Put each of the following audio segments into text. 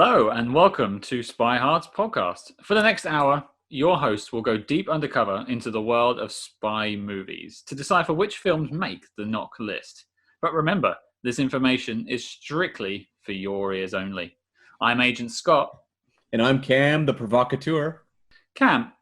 Hello and welcome to SpyHards podcast. For the next hour, your host will go deep undercover into the world of spy movies to decipher which films make the NOC List. But remember, this information is strictly for your ears only. I'm Agent Scott. And I'm Cam, the provocateur. Cam,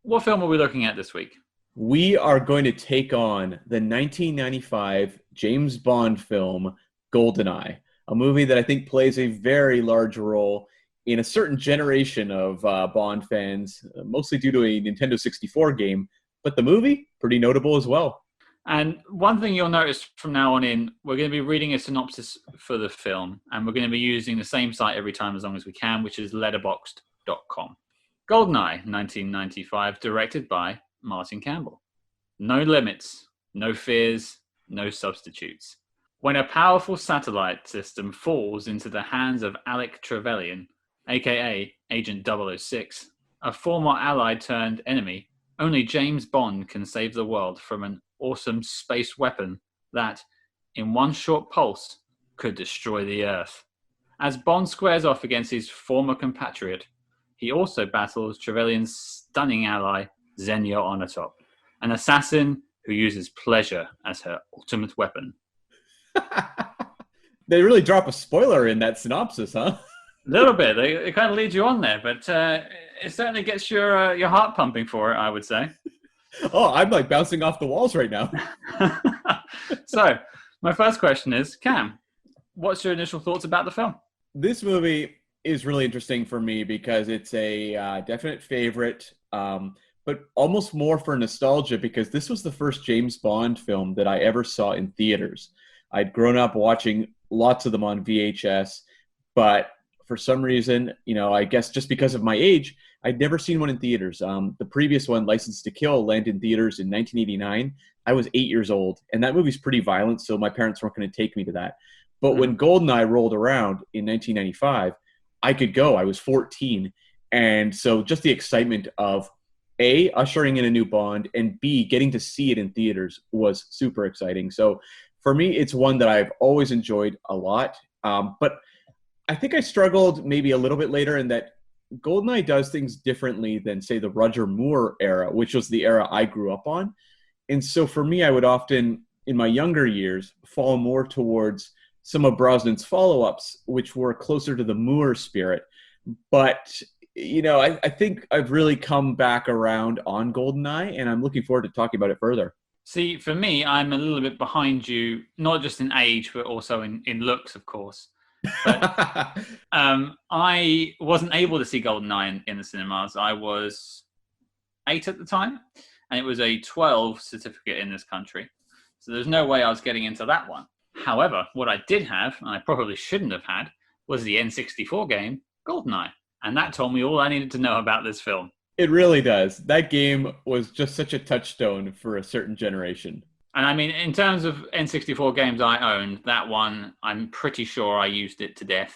what film are we looking at this week? We are going to take on the 1995 James Bond film, GoldenEye, a movie that I think plays a very large role in a certain generation of Bond fans, mostly due to a Nintendo 64 game, but the movie, pretty notable as well. And one thing you'll notice from now on in, we're going to be reading a synopsis for the film, and we're going to be using the same site every time as long as we can, which is letterboxd.com. GoldenEye, 1995, directed by Martin Campbell. No limits, no fears, no substitutes. When a powerful satellite system falls into the hands of Alec Trevelyan, aka Agent 006, a former ally turned enemy, only James Bond can save the world from an awesome space weapon that, in one short pulse, could destroy the Earth. As Bond squares off against his former compatriot, he also battles Trevelyan's stunning ally, Xenia Onatop, an assassin who uses pleasure as her ultimate weapon. They really drop a spoiler in that synopsis, huh? A little bit. It kind of leads you on there, but it certainly gets your heart pumping for it, I would say. Oh, I'm like bouncing off the walls right now. So, my first question is, Cam, what's your initial thoughts about the film? This movie is really interesting for me because it's a definite favorite, but almost more for nostalgia because this was the first James Bond film that I ever saw in theaters. I'd grown up watching lots of them on VHS, but for some reason, I guess just because of my age, I'd never seen one in theaters. The previous one, License to Kill, landed in theaters in 1989. I was 8 years old, and that movie's pretty violent, so my parents weren't going to take me to that. But when GoldenEye rolled around in 1995, I could go. I was 14. And so just the excitement of A, ushering in a new Bond, and B, getting to see it in theaters was super exciting. So for me, it's one that I've always enjoyed a lot. But I think I struggled maybe a little bit later in that GoldenEye does things differently than, say, the Roger Moore era, which was the era I grew up on. And so for me, I would often, in my younger years, fall more towards some of Brosnan's follow-ups, which were closer to the Moore spirit. But, I think I've really come back around on GoldenEye, and I'm looking forward to talking about it further. See, for me, I'm a little bit behind you, not just in age, but also in looks, of course. But, I wasn't able to see GoldenEye in the cinemas. I was 8 at the time, and it was a 12 certificate in this country. So there's no way I was getting into that one. However, what I did have, and I probably shouldn't have had, was the N64 game, GoldenEye. And that told me all I needed to know about this film. It really does. That game was just such a touchstone for a certain generation. And I mean, in terms of N64 games I owned, that one, I'm pretty sure I used it to death.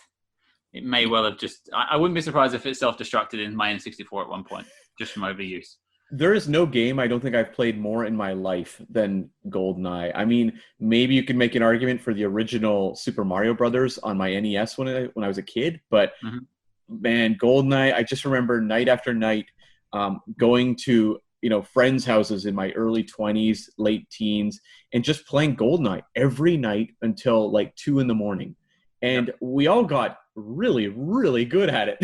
It may well have just... I wouldn't be surprised if it self-destructed in my N64 at one point, just from overuse. There is no game I don't think I've played more in my life than GoldenEye. I mean, maybe you can make an argument for the original Super Mario Brothers on my NES when I was a kid, but man, GoldenEye, I just remember night after night going to friends' houses in my early 20s, late teens, and just playing GoldenEye every night until like 2 a.m. And we all got really, really good at it.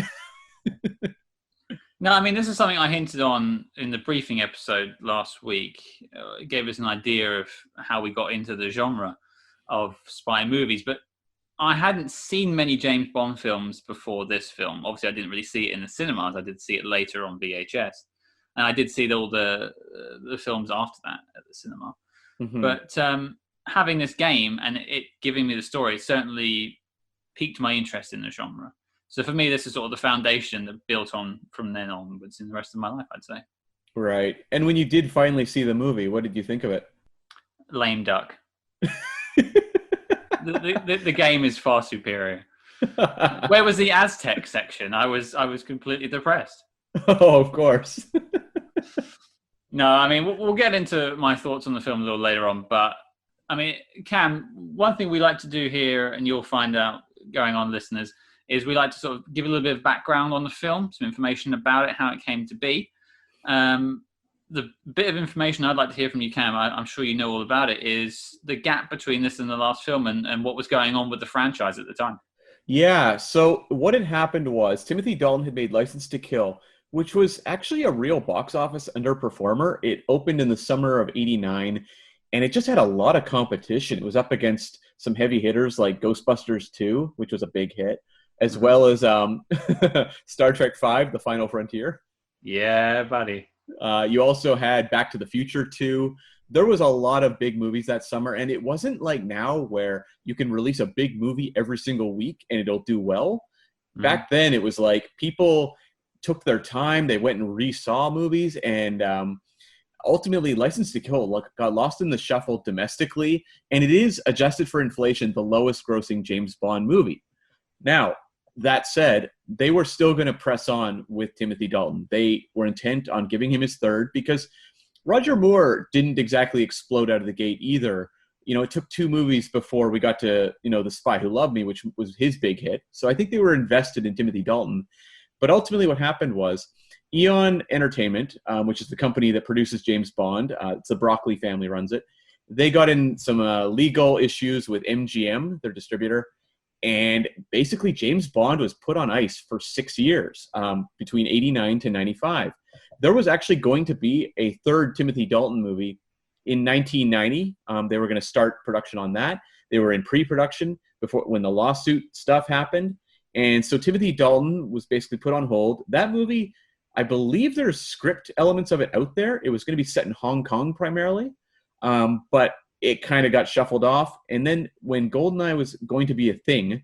No, I mean, this is something I hinted on in the briefing episode last week. It gave us an idea of how we got into the genre of spy movies. But I hadn't seen many James Bond films before this film. Obviously, I didn't really see it in the cinemas. I did see it later on VHS. And I did see all the films after that at the cinema. But having this game and it giving me the story certainly piqued my interest in the genre. So for me, this is sort of the foundation that built on from then onwards in the rest of my life, I'd say. Right. And when you did finally see the movie, what did you think of it? Lame duck. The game is far superior. Where was the Aztec section? I was completely depressed. Oh, of course. No, I mean, we'll get into my thoughts on the film a little later on, but I mean, Cam, one thing we like to do here, and you'll find out going on, listeners, is we like to sort of give a little bit of background on the film, some information about it, how it came to be. The bit of information I'd like to hear from you, Cam, I'm sure you know all about it, is the gap between this and the last film and what was going on with the franchise at the time. Yeah, so what had happened was Timothy Dalton had made License to Kill, which was actually a real box office underperformer. It opened in the summer of '89, and it just had a lot of competition. It was up against some heavy hitters like Ghostbusters 2, which was a big hit, as well as Star Trek V, The Final Frontier. Yeah, buddy. You also had Back to the Future 2. There was a lot of big movies that summer, and it wasn't like now where you can release a big movie every single week and it'll do well. Back then, it was like people took their time. They went and re-saw movies, and ultimately, License to Kill got lost in the shuffle domestically, and it is, adjusted for inflation, the lowest-grossing James Bond movie. Now, that said, they were still going to press on with Timothy Dalton. They were intent on giving him his third because Roger Moore didn't exactly explode out of the gate either. You know, it took 2 movies before we got to, The Spy Who Loved Me, which was his big hit. So I think they were invested in Timothy Dalton. But ultimately what happened was Eon Entertainment, which is the company that produces James Bond, it's the Broccoli family runs it. They got in some legal issues with MGM, their distributor. And basically James Bond was put on ice for 6 years, between '89 to '95. There was actually going to be a third Timothy Dalton movie in 1990. They were going to start production on that. They were in pre-production when the lawsuit stuff happened. And so Timothy Dalton was basically put on hold. That movie, I believe there's script elements of it out there. It was going to be set in Hong Kong primarily, but it kind of got shuffled off. And then when GoldenEye was going to be a thing,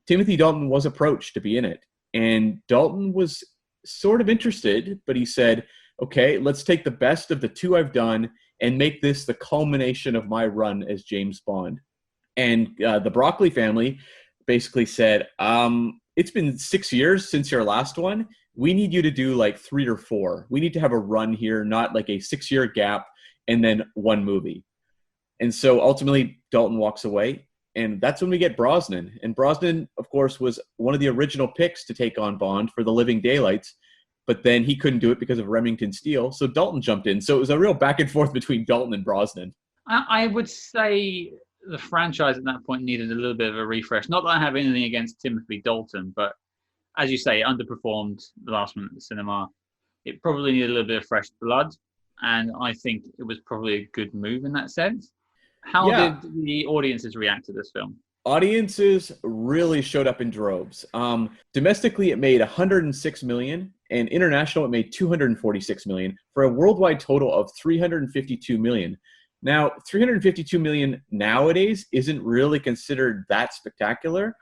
Timothy Dalton was approached to be in it. And Dalton was sort of interested, but he said, okay, let's take the best of the 2 I've done and make this the culmination of my run as James Bond. And the Broccoli family basically said, it's been 6 years since your last one. We need you to do like 3 or 4. We need to have a run here, not like a 6-year gap and then 1 movie. And so ultimately Dalton walks away, and that's when we get Brosnan. And Brosnan, of course, was one of the original picks to take on Bond for The Living Daylights, but then he couldn't do it because of Remington Steele, so Dalton jumped in. So it was a real back and forth between Dalton and Brosnan. I would say the franchise at that point needed a little bit of a refresh. Not that I have anything against Timothy Dalton, but as you say, it underperformed the last one at the cinema. It probably needed a little bit of fresh blood, and I think it was probably a good move in that sense. How did the audiences react to this film? Audiences really showed up in droves. Domestically, it made $106 million, and international, it made $246 million, for a worldwide total of $352 million. Now, $352 million nowadays isn't really considered that spectacular,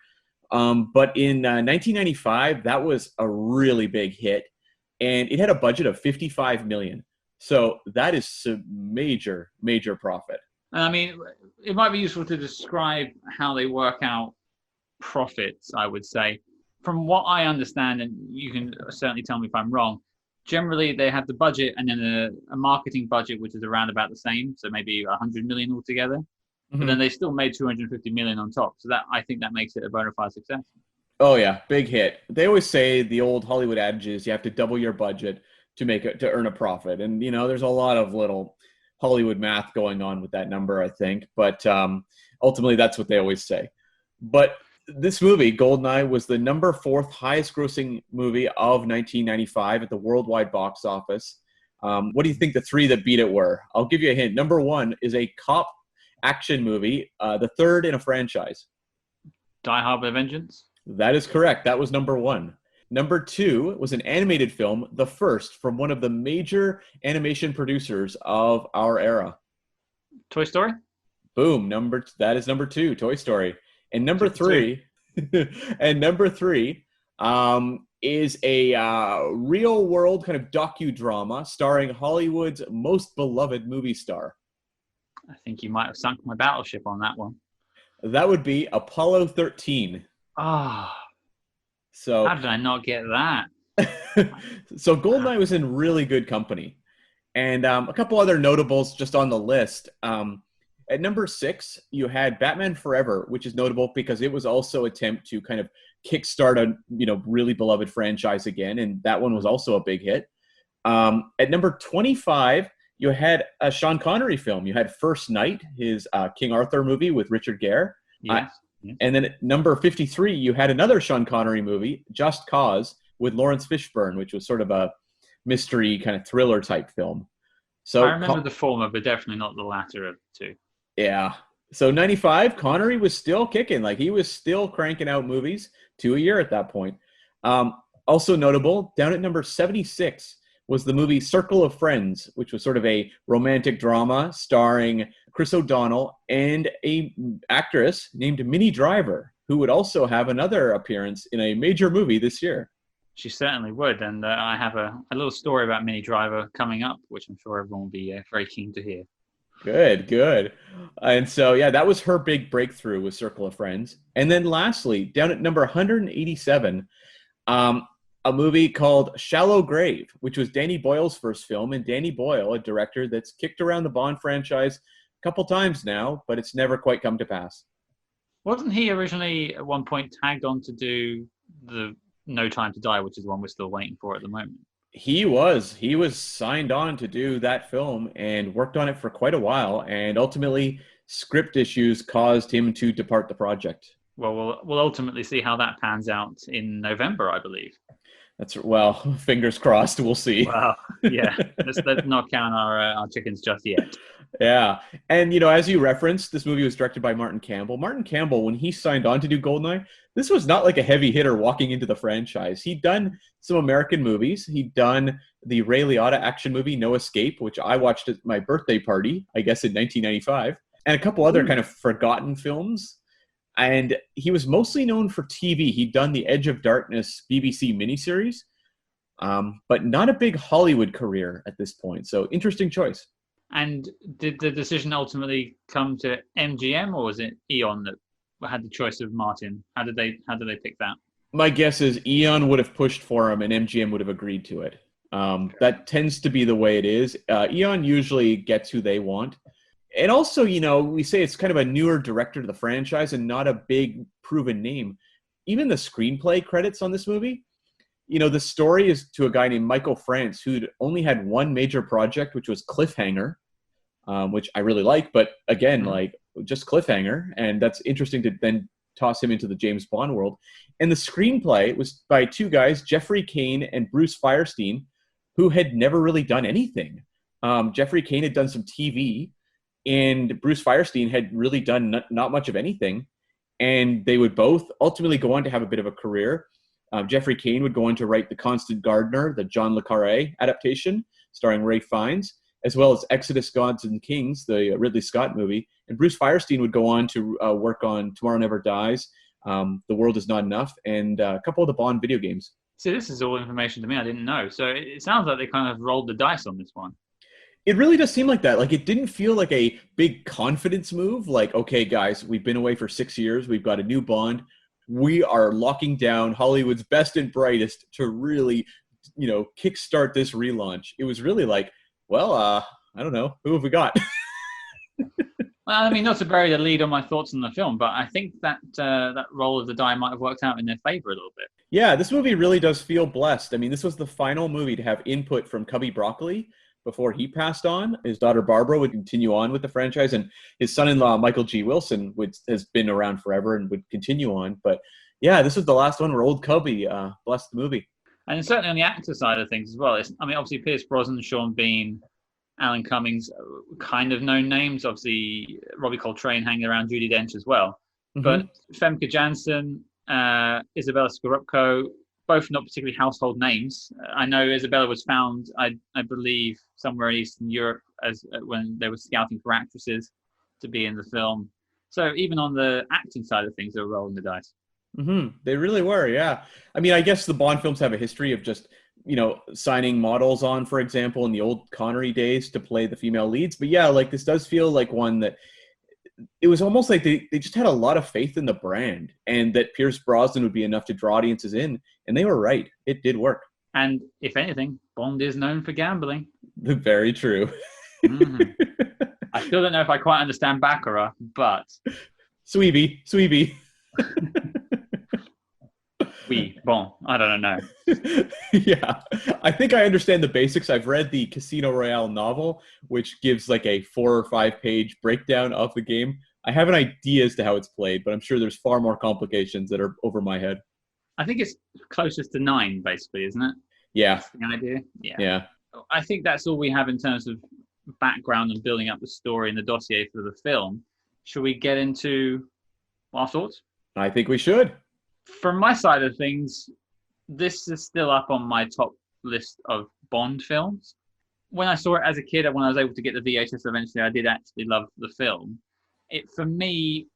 but in 1995, that was a really big hit, and it had a budget of $55 million. So that is a major, major profit. I mean, it might be useful to describe how they work out profits, I would say. From what I understand, and you can certainly tell me if I'm wrong, generally they have the budget and then a marketing budget, which is around about the same, so maybe 100 million altogether. Mm-hmm. But then they still made 250 million on top. So that, I think that makes it a bona fide success. Oh, yeah, big hit. They always say the old Hollywood adage is you have to double your budget to earn a profit. And, there's a lot of little Hollywood math going on with that number, I think. But ultimately, that's what they always say. But this movie, GoldenEye, was the number 4th highest grossing movie of 1995 at the worldwide box office. What do you think the 3 that beat it were? I'll give you a hint. Number 1 is a cop action movie, the 3rd in a franchise. Die Hard with a Vengeance? That is correct. That was number 1. Number 2 was an animated film, the first from one of the major animation producers of our era. Toy Story? Boom. That is number 2, Toy Story. And number 3, is a real world kind of docudrama starring Hollywood's most beloved movie star. I think you might have sunk my battleship on that one. That would be Apollo 13. Ah. Oh. So how did I not get that? So GoldenEye was in really good company. And a couple other notables just on the list. At number 6, you had Batman Forever, which is notable because it was also an attempt to kind of kickstart a really beloved franchise again, and that one was also a big hit. At number 25, you had a Sean Connery film. You had First Night, his King Arthur movie with Richard Gere. Yes. And then at number 53, you had another Sean Connery movie, Just Cause, with Lawrence Fishburne, which was sort of a mystery kind of thriller type film. So I remember the former, but definitely not the latter of the two. Yeah. So 95, Connery was still kicking. Like, he was still cranking out movies, 2 a year at that point. Also notable, down at number 76 was the movie Circle of Friends, which was sort of a romantic drama starring Chris O'Donnell and a actress named Minnie Driver, who would also have another appearance in a major movie this year. She certainly would, and I have a little story about Minnie Driver coming up, which I'm sure everyone will be very keen to hear. Good. And so, yeah, that was her big breakthrough with Circle of Friends. And then lastly, down at number 187, a movie called Shallow Grave, which was Danny Boyle's first film. And Danny Boyle, a director that's kicked around the Bond franchise a couple times now, but it's never quite come to pass. Wasn't he originally at one point tagged on to do the No Time to Die, which is the one we're still waiting for at the moment? He was signed on to do that film and worked on it for quite a while, and ultimately script issues caused him to depart the project. Well, we'll ultimately see how that pans out in November, I believe. Fingers crossed. We'll see. Wow. Yeah. let's not count our chickens just yet. Yeah. And, as you referenced, this movie was directed by Martin Campbell. Martin Campbell, when he signed on to do GoldenEye, this was not like a heavy hitter walking into the franchise. He'd done some American movies. He'd done the Ray Liotta action movie, No Escape, which I watched at my birthday party, I guess in 1995, and a couple other kind of forgotten films. And he was mostly known for TV. He'd done the Edge of Darkness BBC miniseries, but not a big Hollywood career at this point. So interesting choice. And did the decision ultimately come to MGM, or was it Eon that had the choice of Martin? How did they pick that? My guess is Eon would have pushed for him and MGM would have agreed to it. That tends to be the way it is. Eon usually gets who they want. And also, we say it's kind of a newer director to the franchise and not a big proven name. Even the screenplay credits on this movie, the story is to a guy named Michael France, who'd only had one major project, which was Cliffhanger, which I really like. But again, just Cliffhanger. And that's interesting to then toss him into the James Bond world. And the screenplay was by two guys, Jeffrey Kane and Bruce Firestein, who had never really done anything. Jeffrey Kane had done some TV, and Bruce Firestein had really done not much of anything. And they would both ultimately go on to have a bit of a career. Jeffrey Kane would go on to write The Constant Gardener, the John le Carré adaptation, starring Ralph Fiennes, as well as Exodus, Gods and Kings, the Ridley Scott movie. And Bruce Firestein would go on to work on Tomorrow Never Dies, The World Is Not Enough, and a couple of the Bond video games. See, this is all information to me I didn't know. So it sounds like they kind of rolled the dice on this one. It really does seem like that. Like, it didn't feel like a big confidence move. Like, okay, guys, we've been away for 6 years. We've got a new Bond. We are locking down Hollywood's best and brightest to really, kickstart this relaunch. It was really like, well, I don't know. Who have we got? Well, I mean, not to bury the lead on my thoughts on the film, but I think that that roll of the die might have worked out in their favor a little bit. Yeah, this movie really does feel blessed. I mean, this was the final movie to have input from Cubby Broccoli before he passed on. His daughter Barbara would continue on with the franchise, and his son-in-law Michael G. Wilson has been around forever and would continue on. But yeah, this was the last one where old Cubby blessed the movie. And certainly on the actor side of things as well. Obviously Pierce Brosnan, Sean Bean, Alan Cummings, kind of known names. Obviously Robbie Coltrane hanging around, Judi Dench as well. Mm-hmm. But Famke Janssen, Izabella Scorupco, both not particularly household names. I know Izabella was found, I believe, somewhere in Eastern Europe when they were scouting for actresses to be in the film. So even on the acting side of things, they were rolling the dice. Mm-hmm. They really were, yeah. I mean, I guess the Bond films have a history of just, signing models on, for example, in the old Connery days to play the female leads. But yeah, like, this does feel like one that it was almost like they just had a lot of faith in the brand and that Pierce Brosnan would be enough to draw audiences in. And they were right. It did work. And if anything, Bond is known for gambling. Very true. Mm-hmm. I still don't know if I quite understand Baccarat, but... Sweetie. Bon. I don't know. Yeah, I think I understand the basics. I've read the Casino Royale novel, which gives like a 4 or 5 page breakdown of the game. I have an idea as to how it's played, but I'm sure there's far more complications that are over my head. I think it's closest to 9, basically, isn't it? Yeah. That's the idea. Yeah. I think that's all we have in terms of background and building up the story and the dossier for the film. Should we get into our thoughts? I think we should. From my side of things, this is still up on my top list of Bond films. When I saw it as a kid, when I was able to get the VHS eventually, I did actually love the film. It, for me,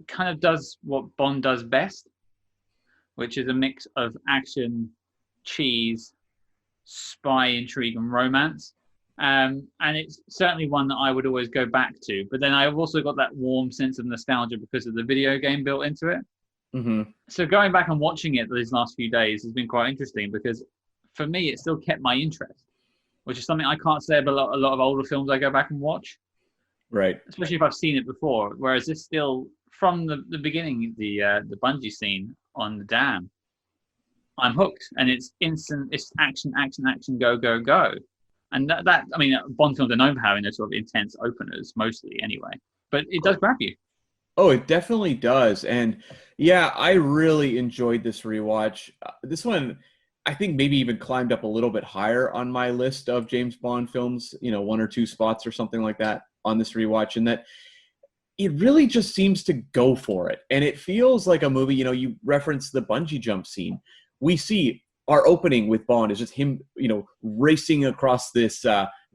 kind of does what Bond does best, which is a mix of action, cheese, spy, intrigue, and romance. And it's certainly one that I would always go back to. But then I've also got that warm sense of nostalgia because of the video game built into it. Mm-hmm. So going back and watching it these last few days has been quite interesting because for me, it still kept my interest, which is something I can't say about a lot of older films I go back and watch. Right. Especially if I've seen it before. Whereas this still, from the beginning, the bungee scene on the dam, I'm hooked, and it's instant. It's action, action, action, go, go, go, and that I mean, Bond films are known for having those sort of intense openers, mostly anyway. But it does grab you. Oh, it definitely does, and yeah, I really enjoyed this rewatch. This one, I think maybe even climbed up a little bit higher on my list of James Bond films. 1 or 2 spots or something like that on this rewatch, and that it really just seems to go for it, and it feels like a movie. You referenced the bungee jump scene. We see our opening with Bond is just him, racing across this,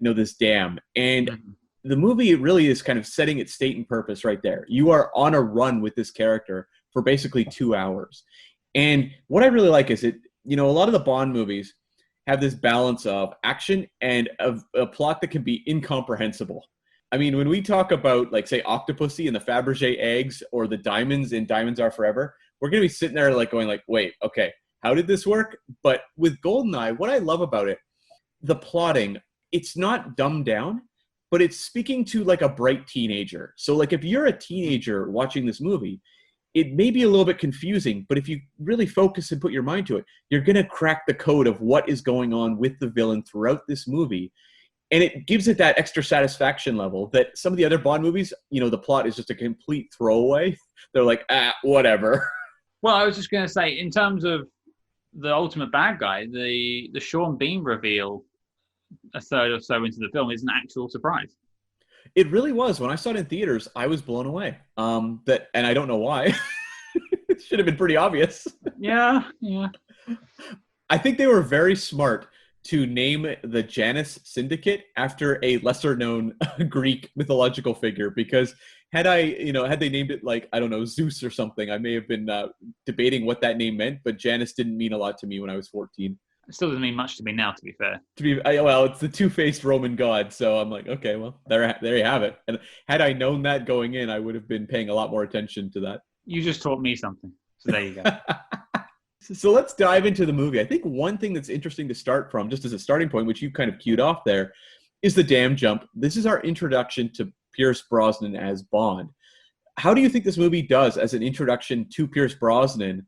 this dam. And the movie really is kind of setting its state and purpose right there. You are on a run with this character for basically 2 hours. And what I really like is a lot of the Bond movies have this balance of action and a plot that can be incomprehensible. I mean, when we talk about, like, say, Octopussy and the Fabergé eggs or the diamonds in Diamonds Are Forever, we're going to be sitting there like going like, wait, okay, how did this work? But with GoldenEye, what I love about it, the plotting, it's not dumbed down, but it's speaking to like a bright teenager. So like if you're a teenager watching this movie, it may be a little bit confusing, but if you really focus and put your mind to it, you're going to crack the code of what is going on with the villain throughout this movie. And it gives it that extra satisfaction level that some of the other Bond movies, the plot is just a complete throwaway. They're like, whatever. Well, I was just going to say, in terms of the ultimate bad guy, the Sean Bean reveal a third or so into the film is an actual surprise. It really was. When I saw it in theaters, I was blown away. And I don't know why. It should have been pretty obvious. Yeah. I think they were very smart to name the Janus Syndicate after a lesser-known Greek mythological figure, because had they named it like, I don't know, Zeus or something, I may have been debating what that name meant, but Janus didn't mean a lot to me when I was 14. It still doesn't mean much to me now, to be fair. Well, it's the two-faced Roman god, so I'm like, okay, well, there you have it. And had I known that going in, I would have been paying a lot more attention to that. You just taught me something, so there you go. So let's dive into the movie. I think one thing that's interesting to start from, just as a starting point, which you kind of cued off there, is the dam jump. This is our introduction to Pierce Brosnan as Bond. How do you think this movie does as an introduction to Pierce Brosnan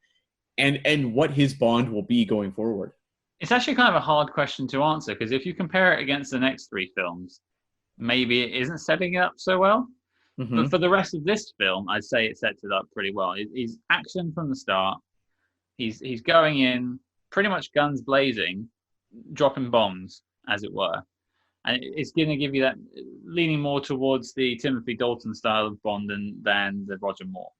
and what his Bond will be going forward? It's actually kind of a hard question to answer, because if you compare it against the next 3 films, maybe it isn't setting it up so well. Mm-hmm. But for the rest of this film, I'd say it sets it up pretty well. He's action from the start. He's going in pretty much guns blazing, dropping bombs, as it were. And it's going to give you that, leaning more towards the Timothy Dalton style of Bond than the Roger Moore.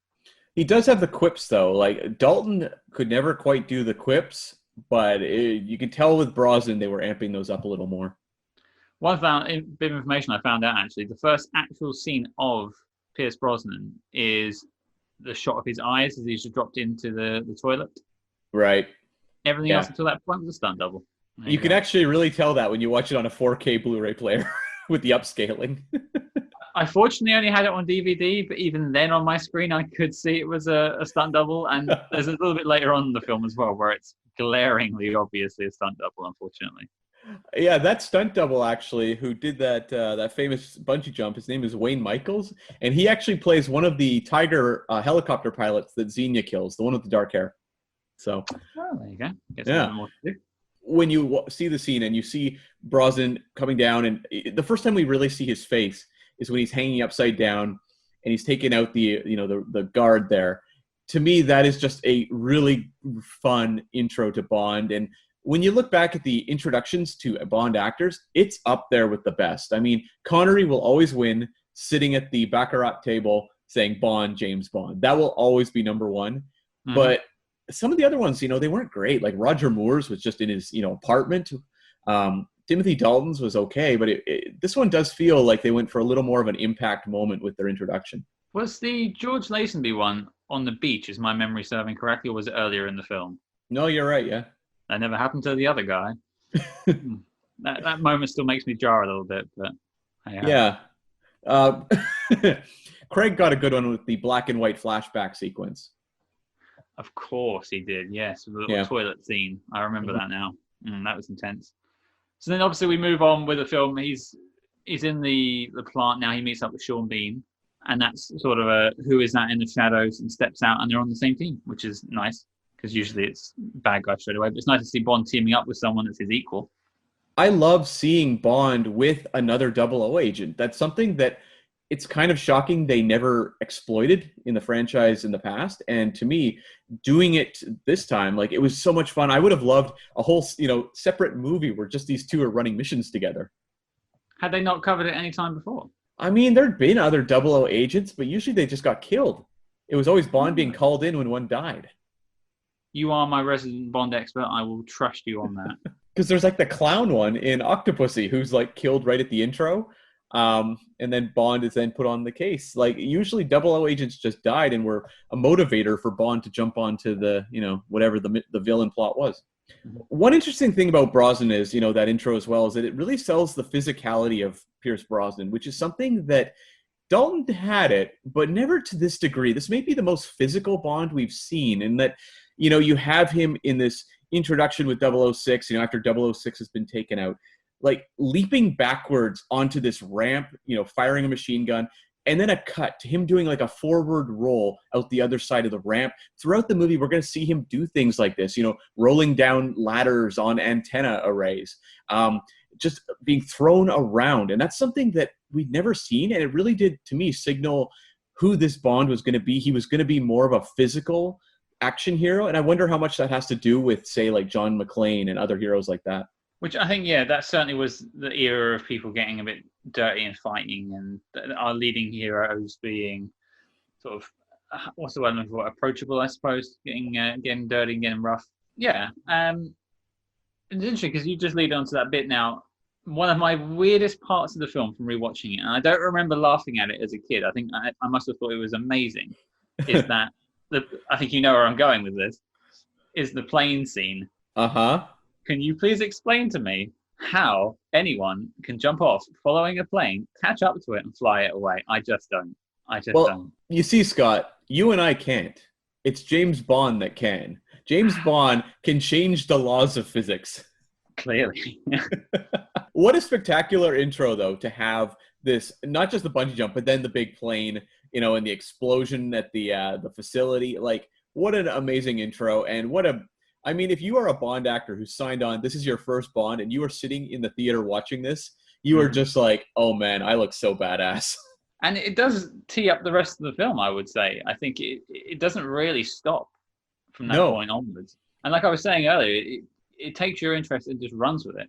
He does have the quips, though. Like, Dalton could never quite do the quips, but you could tell with Brosnan they were amping those up a little more. One bit of information I found out, actually, the first actual scene of Pierce Brosnan is the shot of his eyes as he's just dropped into the toilet. Right. Everything else until that point was a stunt double. You can actually really tell that when you watch it on a 4K Blu-ray player with the upscaling. I fortunately only had it on DVD, but even then on my screen I could see it was a stunt double, and there's a little bit later on in the film as well where it's glaringly obviously a stunt double, unfortunately. Yeah, that stunt double actually, who did that famous bungee jump, his name is Wayne Michaels, and he actually plays one of the Tiger helicopter pilots that Xenia kills, the one with the dark hair. So, Oh, there you go. Get yeah. something more to do. When you see the scene and you see Brosnan coming down, and the first time we really see his face is when he's hanging upside down and he's taking out the guard there. To me, that is just a really fun intro to Bond. And when you look back at the introductions to Bond actors, it's up there with the best. I mean, Connery will always win sitting at the Baccarat table saying Bond, James Bond. That will always be number one. Mm-hmm. But some of the other ones, they weren't great. Like Roger Moore's was just in his, apartment. Timothy Dalton's was okay, but this one does feel like they went for a little more of an impact moment with their introduction. Was the George Lazenby one on the beach, is my memory serving correctly, or was it earlier in the film? No, you're right, yeah. That never happened to the other guy. that moment still makes me jar a little bit, but yeah. Craig got a good one with the black and white flashback sequence. Of course he did, yes. The little toilet scene. I remember that now. That was intense. So then obviously we move on with the film. He's in the plant now. He meets up with Sean Bean. And that's sort of a who is that in the shadows, and steps out and they're on the same team, which is nice because usually it's bad guy straight away. But it's nice to see Bond teaming up with someone that's his equal. I love seeing Bond with another 00 agent. That's something that it's kind of shocking they never exploited in the franchise in the past. And to me, doing it this time, like, it was so much fun. I would have loved a whole, separate movie where just these two are running missions together. Had they not covered it any time before? I mean, there'd been other 00 agents, but usually they just got killed. It was always Bond being called in when one died. You are my resident Bond expert. I will trust you on that. Because there's like the clown one in Octopussy who's like killed right at the intro. And then Bond is then put on the case. Like, usually 00 agents just died and were a motivator for Bond to jump onto the, whatever the villain plot was. Mm-hmm. One interesting thing about Brosnan is, that intro as well, is that it really sells the physicality of Pierce Brosnan, which is something that Dalton had it, but never to this degree. This may be the most physical Bond we've seen, in that, you have him in this introduction with 006, after 006 has been taken out, like leaping backwards onto this ramp, firing a machine gun, and then a cut to him doing like a forward roll out the other side of the ramp. Throughout the movie, we're going to see him do things like this, rolling down ladders on antenna arrays, just being thrown around. And that's something that we'd never seen. And it really did, to me, signal who this Bond was going to be. He was going to be more of a physical action hero. And I wonder how much that has to do with, say, like John McClane and other heroes like that. Which I think, that certainly was the era of people getting a bit dirty and fighting, and our leading heroes being sort of, what's the word I'm looking for, approachable, I suppose, getting dirty and getting rough. Yeah. It's interesting because you just lead on to that bit now. One of my weirdest parts of the film from rewatching it, and I don't remember laughing at it as a kid. I think I must have thought it was amazing, is that, I think you know where I'm going with this, is the plane scene. Uh-huh. Can you please explain to me how anyone can jump off following a plane, catch up to it, and fly it away? I just don't. Don't. You see, Scott, you and I can't. It's James Bond that can. James Bond can change the laws of physics. Clearly. What a spectacular intro, though, to have this, not just the bungee jump, but then the big plane, and the explosion at the facility. Like, what an amazing intro, and if you are a Bond actor who signed on, this is your first Bond, and you are sitting in the theater watching this, you are just like, oh man, I look so badass. And it does tee up the rest of the film, I would say. I think it doesn't really stop from that point onwards. And like I was saying earlier, it takes your interest and just runs with it.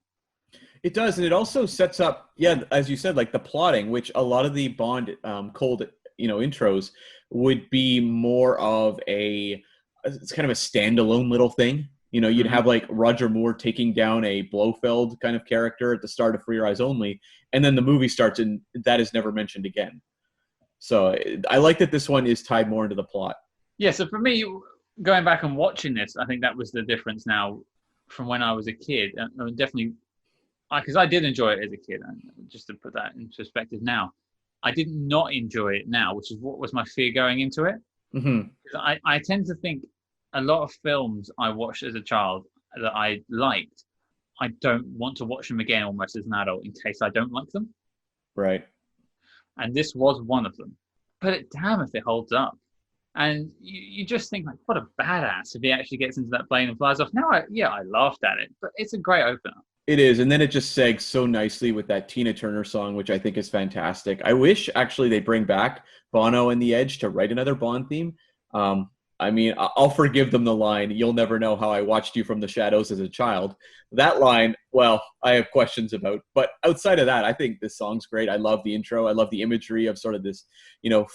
It does, and it also sets up, as you said, like the plotting, which a lot of the Bond cold, intros would be more of it's kind of a standalone little thing. You'd have like Roger Moore taking down a Blofeld kind of character at the start of For Your Eyes Only, and then the movie starts and that is never mentioned again. So I like that this one is tied more into the plot. Yeah, so for me, going back and watching this, I think that was the difference now from when I was a kid. And definitely, because I did enjoy it as a kid, and just to put that in perspective now, I did not enjoy it now, which is what was my fear going into it. Mm-hmm. I tend to think a lot of films I watched as a child that I liked, I don't want to watch them again almost as an adult in case I don't like them. Right. And this was one of them. But damn if it holds up. And you just think, like, what a badass if he actually gets into that plane and flies off. Now, I laughed at it, but it's a great opener. It is, and then it just segs so nicely with that Tina Turner song, which I think is fantastic. I wish, actually, they bring back Bono and The Edge to write another Bond theme. I mean, I'll forgive them the line, "You'll never know how I watched you from the shadows as a child." That line, well, I have questions about. But outside of that, I think this song's great. I love the intro. I love the imagery of sort of this,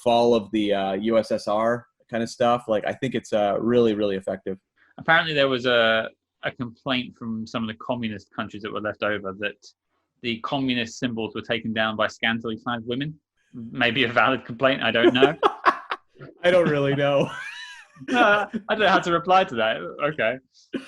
fall of the USSR kind of stuff. Like, I think it's really, really effective. Apparently, there was a complaint from some of the communist countries that were left over that the communist symbols were taken down by scantily clad women. Maybe a valid complaint. I don't know. I don't really know. I don't know how to reply to that. Okay,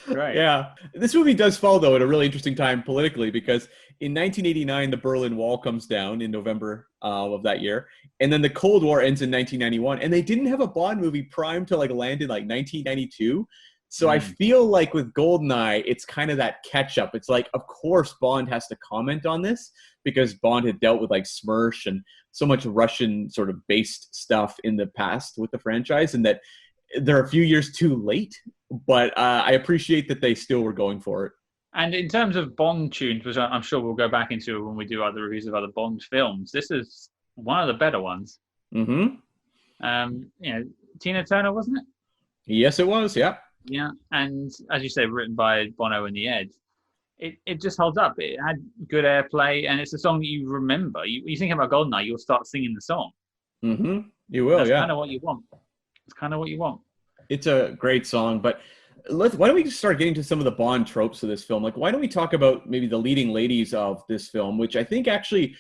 great. Yeah. This movie does fall, though, at a really interesting time politically, because in 1989, the Berlin Wall comes down in November of that year. And then the Cold War ends in 1991. And they didn't have a Bond movie primed to land in 1992. So I feel like with GoldenEye, it's kind of that catch-up. It's like, of course, Bond has to comment on this because Bond had dealt with Smersh and so much Russian sort of based stuff in the past with the franchise, and that they're a few years too late. But I appreciate that they still were going for it. And in terms of Bond tunes, which I'm sure we'll go back into when we do other reviews of other Bond films, this is one of the better ones. Mm-hmm. Tina Turner, wasn't it? Yes, it was. Yeah. Yeah, and as you say, written by Bono and The Edge, it just holds up. It had good airplay, and it's a song that you remember. You think about GoldenEye, you'll start singing the song. Mm-hmm. You will, That's yeah. kind of what you want. It's kind of what you want. It's a great song, but why don't we just start getting to some of the Bond tropes of this film? Why don't we talk about maybe the leading ladies of this film, which I think actually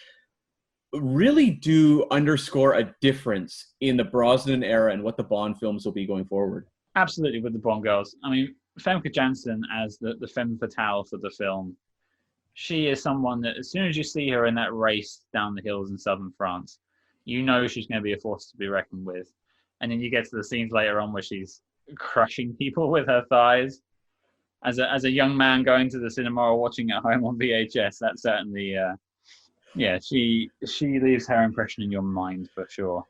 really do underscore a difference in the Brosnan era and what the Bond films will be going forward. Absolutely, with the Bond girls. I mean, Famke Janssen as the femme fatale for the film, she is someone that as soon as you see her in that race down the hills in southern France, you know she's going to be a force to be reckoned with. And then you get to the scenes later on where she's crushing people with her thighs. As a young man going to the cinema or watching at home on VHS, that certainly, she leaves her impression in your mind for sure.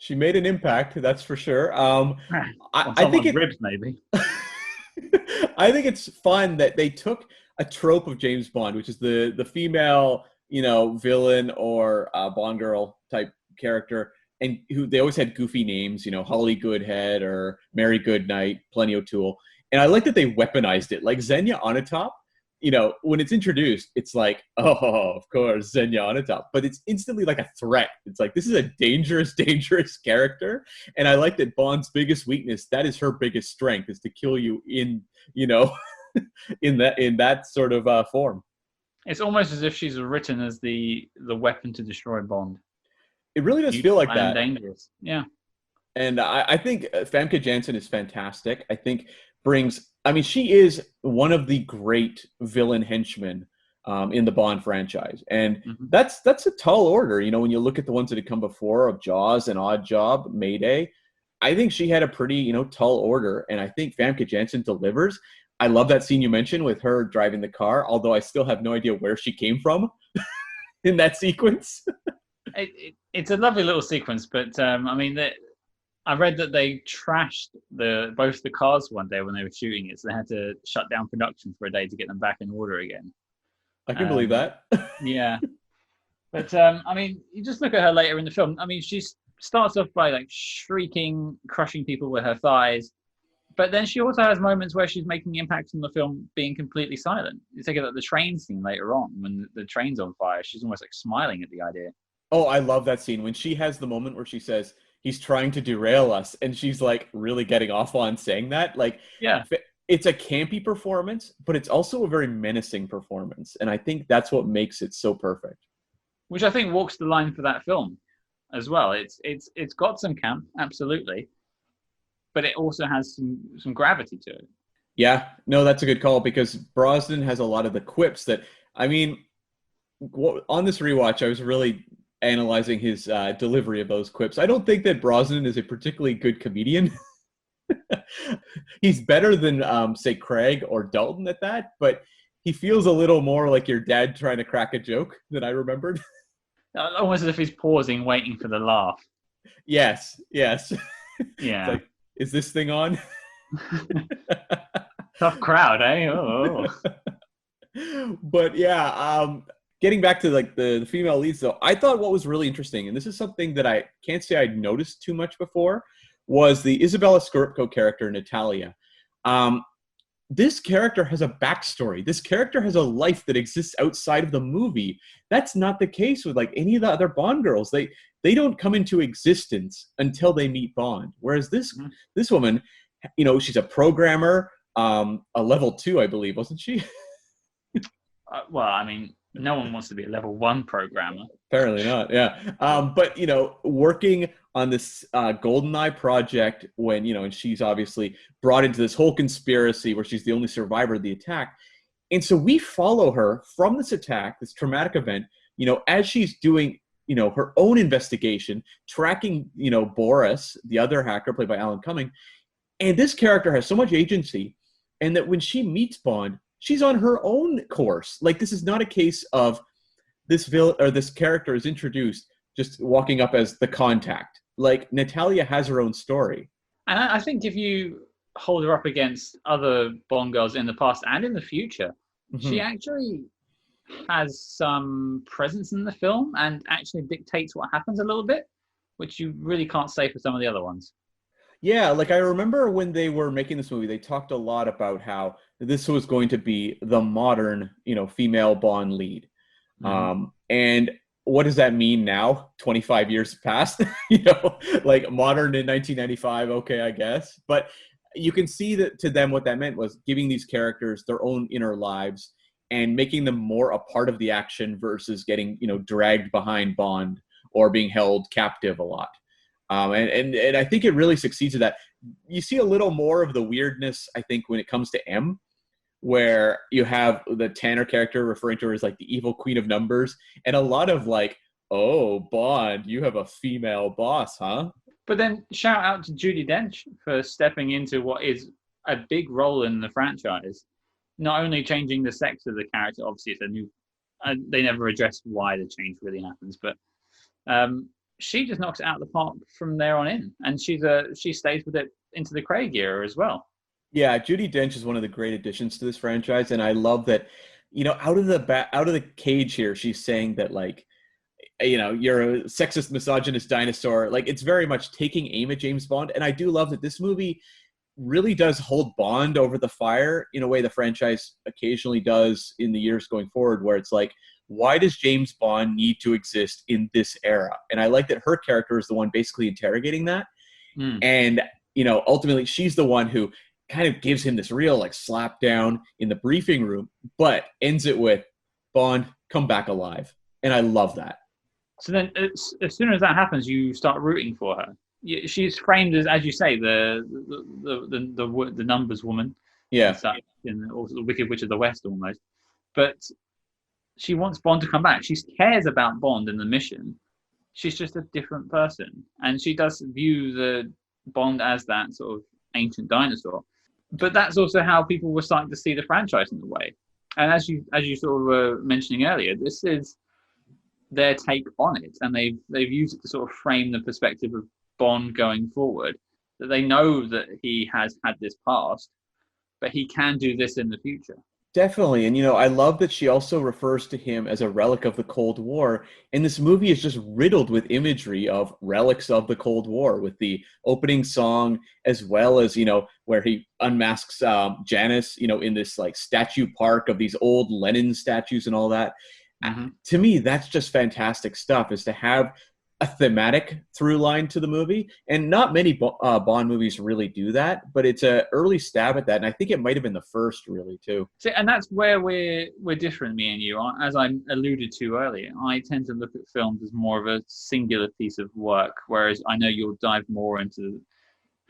She made an impact, that's for sure. I think ribs, maybe. I think it's fun that they took a trope of James Bond, which is the female, villain or Bond girl type character, and who they always had goofy names, Holly Goodhead or Mary Goodnight, Plenty O'Toole. And I like that they weaponized it, like Xenia Onatopp. When it's introduced, it's like, oh, of course, Xenia Onatopp. But it's instantly like a threat. It's like, this is a dangerous, dangerous character. And I like that Bond's biggest weakness, that is her biggest strength, is to kill you in that sort of form. It's almost as if she's written as the weapon to destroy Bond. It really does feel like that. Dangerous. Yeah. And I think Famke Janssen is fantastic. I think she is one of the great villain henchmen in the Bond franchise. And that's a tall order. When you look at the ones that had come before of Jaws and Odd Job, Mayday, I think she had a pretty, tall order. And I think Famke Janssen delivers. I love that scene you mentioned with her driving the car, although I still have no idea where she came from in that sequence. It's a lovely little sequence, but I read that they trashed both the cars one day when they were shooting it, so they had to shut down production for a day to get them back in order again. I can believe that. Yeah. But, you just look at her later in the film. She starts off by, shrieking, crushing people with her thighs, but then she also has moments where she's making impacts in the film being completely silent. You take it at the train scene later on, when the train's on fire, she's almost, smiling at the idea. Oh, I love that scene. When she has the moment where she says, "He's trying to derail us," and she's really getting off on saying that. Yeah, it's a campy performance, but it's also a very menacing performance, and I think that's what makes it so perfect. Which I think walks the line for that film as well. It's got some camp, absolutely, but it also has some gravity to it. Yeah, no, that's a good call, because Brosnan has a lot of the quips that, on this rewatch, I was really analyzing his delivery of those quips. I don't think that Brosnan is a particularly good comedian. He's better than, say, Craig or Dalton at that, but he feels a little more like your dad trying to crack a joke than I remembered. Almost as if he's pausing, waiting for the laugh. Yes. It's Yeah. like, is this thing on? Tough crowd, eh? Oh. But yeah, getting back to like the female leads though, I thought what was really interesting, and this is something that I can't say I'd noticed too much before, was the Izabella Scorupco character, Natalia. This character has a backstory. This character has a life that exists outside of the movie. That's not the case with like any of the other Bond girls. They don't come into existence until they meet Bond. Whereas this woman, you know, she's a programmer, a level 2, I believe, wasn't she? Well, I mean, no one wants to be a level 1 programmer. Apparently not, yeah. But, you know, working on this GoldenEye project when, you know, and she's obviously brought into this whole conspiracy where she's the only survivor of the attack. And so we follow her from this attack, this traumatic event, you know, as she's doing, you know, her own investigation, tracking, you know, Boris, the other hacker played by Alan Cumming. And this character has so much agency, and that when she meets Bond, she's on her own course. Like, this is not a case of this character is introduced just walking up as the contact. Like, Natalia has her own story. And I think if you hold her up against other Bond girls in the past and in the future, she actually has some presence in the film and actually dictates what happens a little bit, which you really can't say for some of the other ones. Yeah, like I remember when they were making this movie, they talked a lot about how this was going to be the modern, you know, female Bond lead. And what does that mean now? 25 years past, you know, like modern in 1995. Okay, I guess. But you can see that to them, what that meant was giving these characters their own inner lives and making them more a part of the action versus getting, you know, dragged behind Bond or being held captive a lot. And I think it really succeeds at that. You see a little more of the weirdness, I think, when it comes to M, where you have the Tanner character referring to her as like the evil queen of numbers, and a lot of like, oh, Bond, you have a female boss, huh? But then shout out to Judi Dench for stepping into what is a big role in the franchise. Not only changing the sex of the character, obviously it's a new, they never address why the change really happens, but she just knocks it out of the park from there on in, and she stays with it into the Craig era as well. Yeah, Judi Dench is one of the great additions to this franchise, and I love that, you know, out of the cage here, she's saying that, like, you know, you're a sexist, misogynist dinosaur. Like, it's very much taking aim at James Bond, and I do love that this movie really does hold Bond over the fire in a way the franchise occasionally does in the years going forward, where it's like, why does James Bond need to exist in this era? And I like that her character is the one basically interrogating that. And, you know, ultimately she's the one who kind of gives him this real like slap down in the briefing room, but ends it with, Bond, come back alive. And I love that. So then as soon as that happens, you start rooting for her. She's framed as you say, the numbers woman. Yeah. In also the Wicked Witch of the West almost. But she wants Bond to come back. She cares about Bond and the mission. She's just a different person. And she does view the Bond as that sort of ancient dinosaur. But that's also how people were starting to see the franchise in a way. And as you sort of were mentioning earlier, this is their take on it. And they've used it to sort of frame the perspective of Bond going forward. That they know that he has had this past, but he can do this in the future. Definitely. And, you know, I love that she also refers to him as a relic of the Cold War. And this movie is just riddled with imagery of relics of the Cold War, with the opening song, as well as, you know, where he unmasks Janice, you know, in this like statue park of these old Lenin statues and all that. To me, that's just fantastic stuff, is to have a thematic through line to the movie. And not many Bond movies really do that, but it's an early stab at that. And I think it might have been the first, really, too. See, and that's where we're different, me and you. As I alluded to earlier, I tend to look at films as more of a singular piece of work, whereas I know you'll dive more into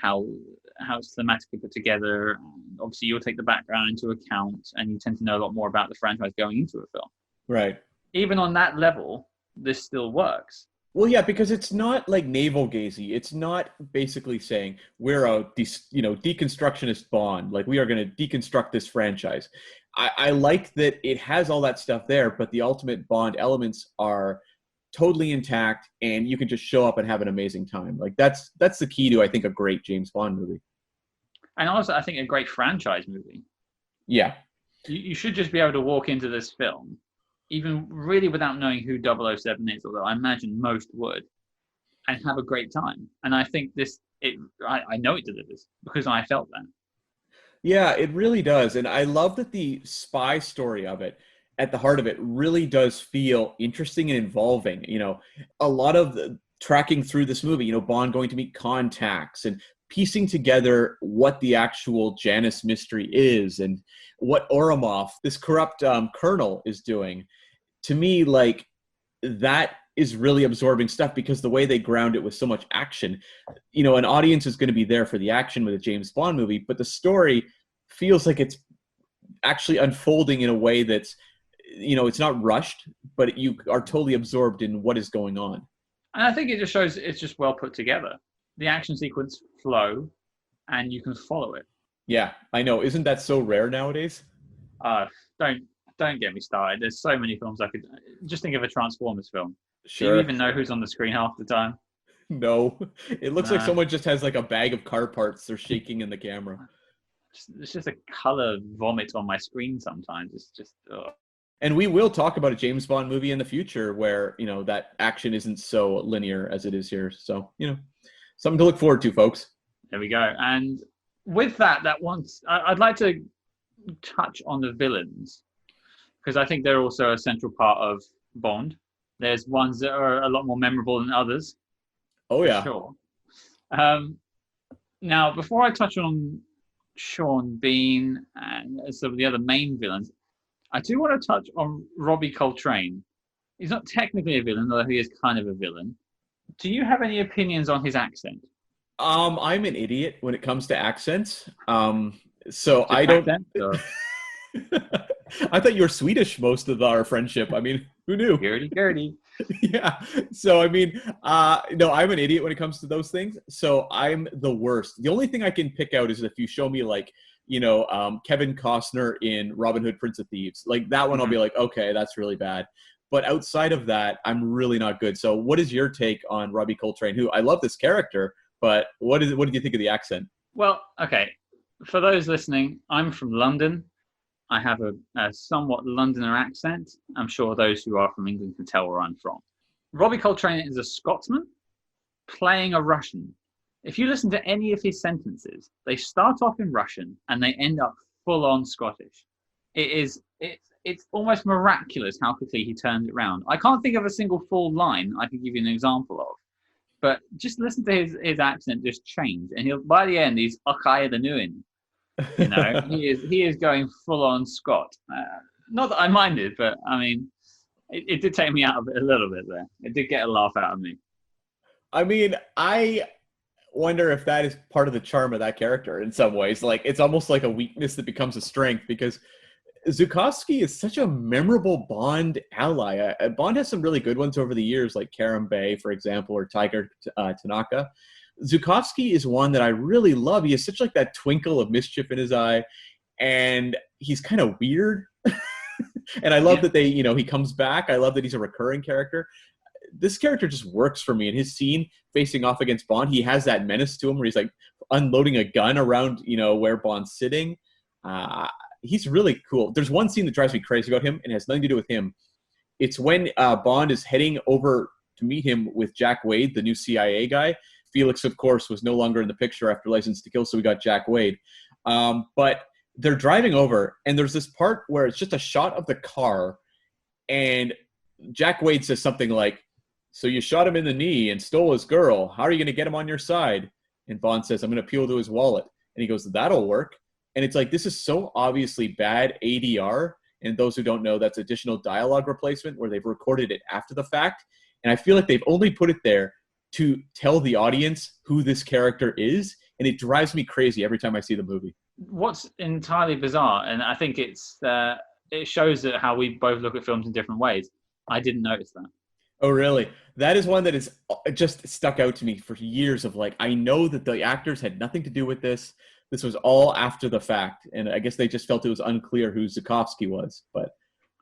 how it's thematically put together. Obviously, you'll take the background into account, and you tend to know a lot more about the franchise going into a film. Right. Even on that level, this still works. Well, yeah, because it's not like navel-gazing. It's not basically saying we're a deconstructionist Bond. Like, we are going to deconstruct this franchise. I like that it has all that stuff there, but the ultimate Bond elements are totally intact, and you can just show up and have an amazing time. Like that's the key to, I think, a great James Bond movie. And also, I think a great franchise movie. Yeah. You should just be able to walk into this film, even really without knowing who 007 is, although I imagine most would, and have a great time. And I think I know it delivers because I felt that. Yeah, it really does. And I love that the spy story of it, at the heart of it, really does feel interesting and involving. You know, a lot of the tracking through this movie, you know, Bond going to meet contacts and piecing together what the actual Janus mystery is and what Oromov, this corrupt colonel, is doing. To me, like, that is really absorbing stuff because the way they ground it with so much action, you know, an audience is going to be there for the action with a James Bond movie, but the story feels like it's actually unfolding in a way that's, you know, it's not rushed, but you are totally absorbed in what is going on. And I think it just shows it's just well put together. The action sequence flow, and you can follow it. Yeah, I know. Isn't that so rare nowadays? Don't get me started. There's so many films I could just think of a Transformers film. Sure. Do you even know who's on the screen half the time? No, it looks like someone just has like a bag of car parts they're shaking in the camera. It's just a color vomit on my screen sometimes. It's just. Ugh. And we will talk about a James Bond movie in the future where, you know, that action isn't so linear as it is here. So, you know, something to look forward to, folks. There we go. And with that I'd like to touch on the villains, because I think they're also a central part of Bond. There's ones that are a lot more memorable than others. Oh, yeah. Sure. Now, before I touch on Sean Bean and some of the other main villains, I do want to touch on Robbie Coltrane. He's not technically a villain, although he is kind of a villain. Do you have any opinions on his accent? I'm an idiot when it comes to accents. So I don't. I thought you were Swedish most of our friendship. I mean, who knew? Gertie. Yeah. So, I mean, no, I'm an idiot when it comes to those things. So I'm the worst. The only thing I can pick out is if you show me, like, you know, Kevin Costner in Robin Hood, Prince of Thieves. Like, that one, I'll be like, okay, that's really bad. But outside of that, I'm really not good. So what is your take on Robbie Coltrane, who I love this character, but what did you think of the accent? Well, okay. For those listening, I'm from London. I have a somewhat Londoner accent. I'm sure those who are from England can tell where I'm from. Robbie Coltrane is a Scotsman playing a Russian. If you listen to any of his sentences, they start off in Russian and they end up full-on Scottish. It's almost miraculous how quickly he turns it around. I can't think of a single full line I can give you an example of, but just listen to his accent just change, and by the end he's Akaya the Nuin. You know, he is going full on Scot. Not that I minded, but I mean, it did take me out of it a little bit there. It did get a laugh out of me. I mean, I wonder if that is part of the charm of that character in some ways. Like, it's almost like a weakness that becomes a strength, because Zukovsky is such a memorable Bond ally. Bond has some really good ones over the years, like Karim Bey, for example, or Tiger Tanaka. Zukovsky is one that I really love. He has such like that twinkle of mischief in his eye, and he's kind of weird. And I love that he comes back. I love that he's a recurring character. This character just works for me. In his scene facing off against Bond, he has that menace to him where he's like unloading a gun around, where Bond's sitting. He's really cool. There's one scene that drives me crazy about him, and it has nothing to do with him. It's when Bond is heading over to meet him with Jack Wade, the new CIA guy. Felix, of course, was no longer in the picture after License to Kill, so we got Jack Wade. But they're driving over, and there's this part where it's just a shot of the car, and Jack Wade says something like, "So you shot him in the knee and stole his girl. How are you going to get him on your side?" And Bond says, "I'm going to appeal to his wallet." And he goes, "That'll work." And it's like, this is so obviously bad ADR. And those who don't know, that's additional dialogue replacement where they've recorded it after the fact. And I feel like they've only put it there to tell the audience who this character is. And it drives me crazy every time I see the movie. What's entirely bizarre, and I think it shows that how we both look at films in different ways. I didn't notice that. Oh, really? That is one that is just stuck out to me for years of like, I know that the actors had nothing to do with this. This was all after the fact. And I guess they just felt it was unclear who Zukovsky was. But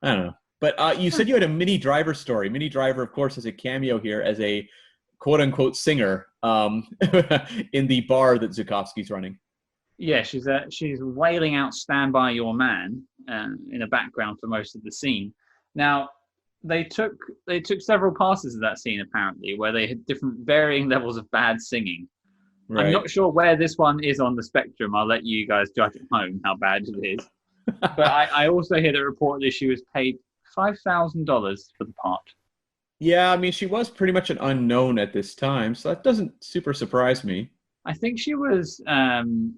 I don't know. But you said you had a Mini Driver story. Mini Driver, of course, has a cameo here as a quote-unquote singer in the bar that Zukovsky's running. Yeah, she's wailing out "Stand by Your Man" in the background for most of the scene. Now, they took several passes of that scene apparently, where they had different varying levels of bad singing. Right. I'm not sure where this one is on the spectrum. I'll let you guys judge at home how bad it is. But I also hear that reportedly she was paid $5,000 for the part. Yeah, I mean, she was pretty much an unknown at this time, so that doesn't super surprise me. I think she was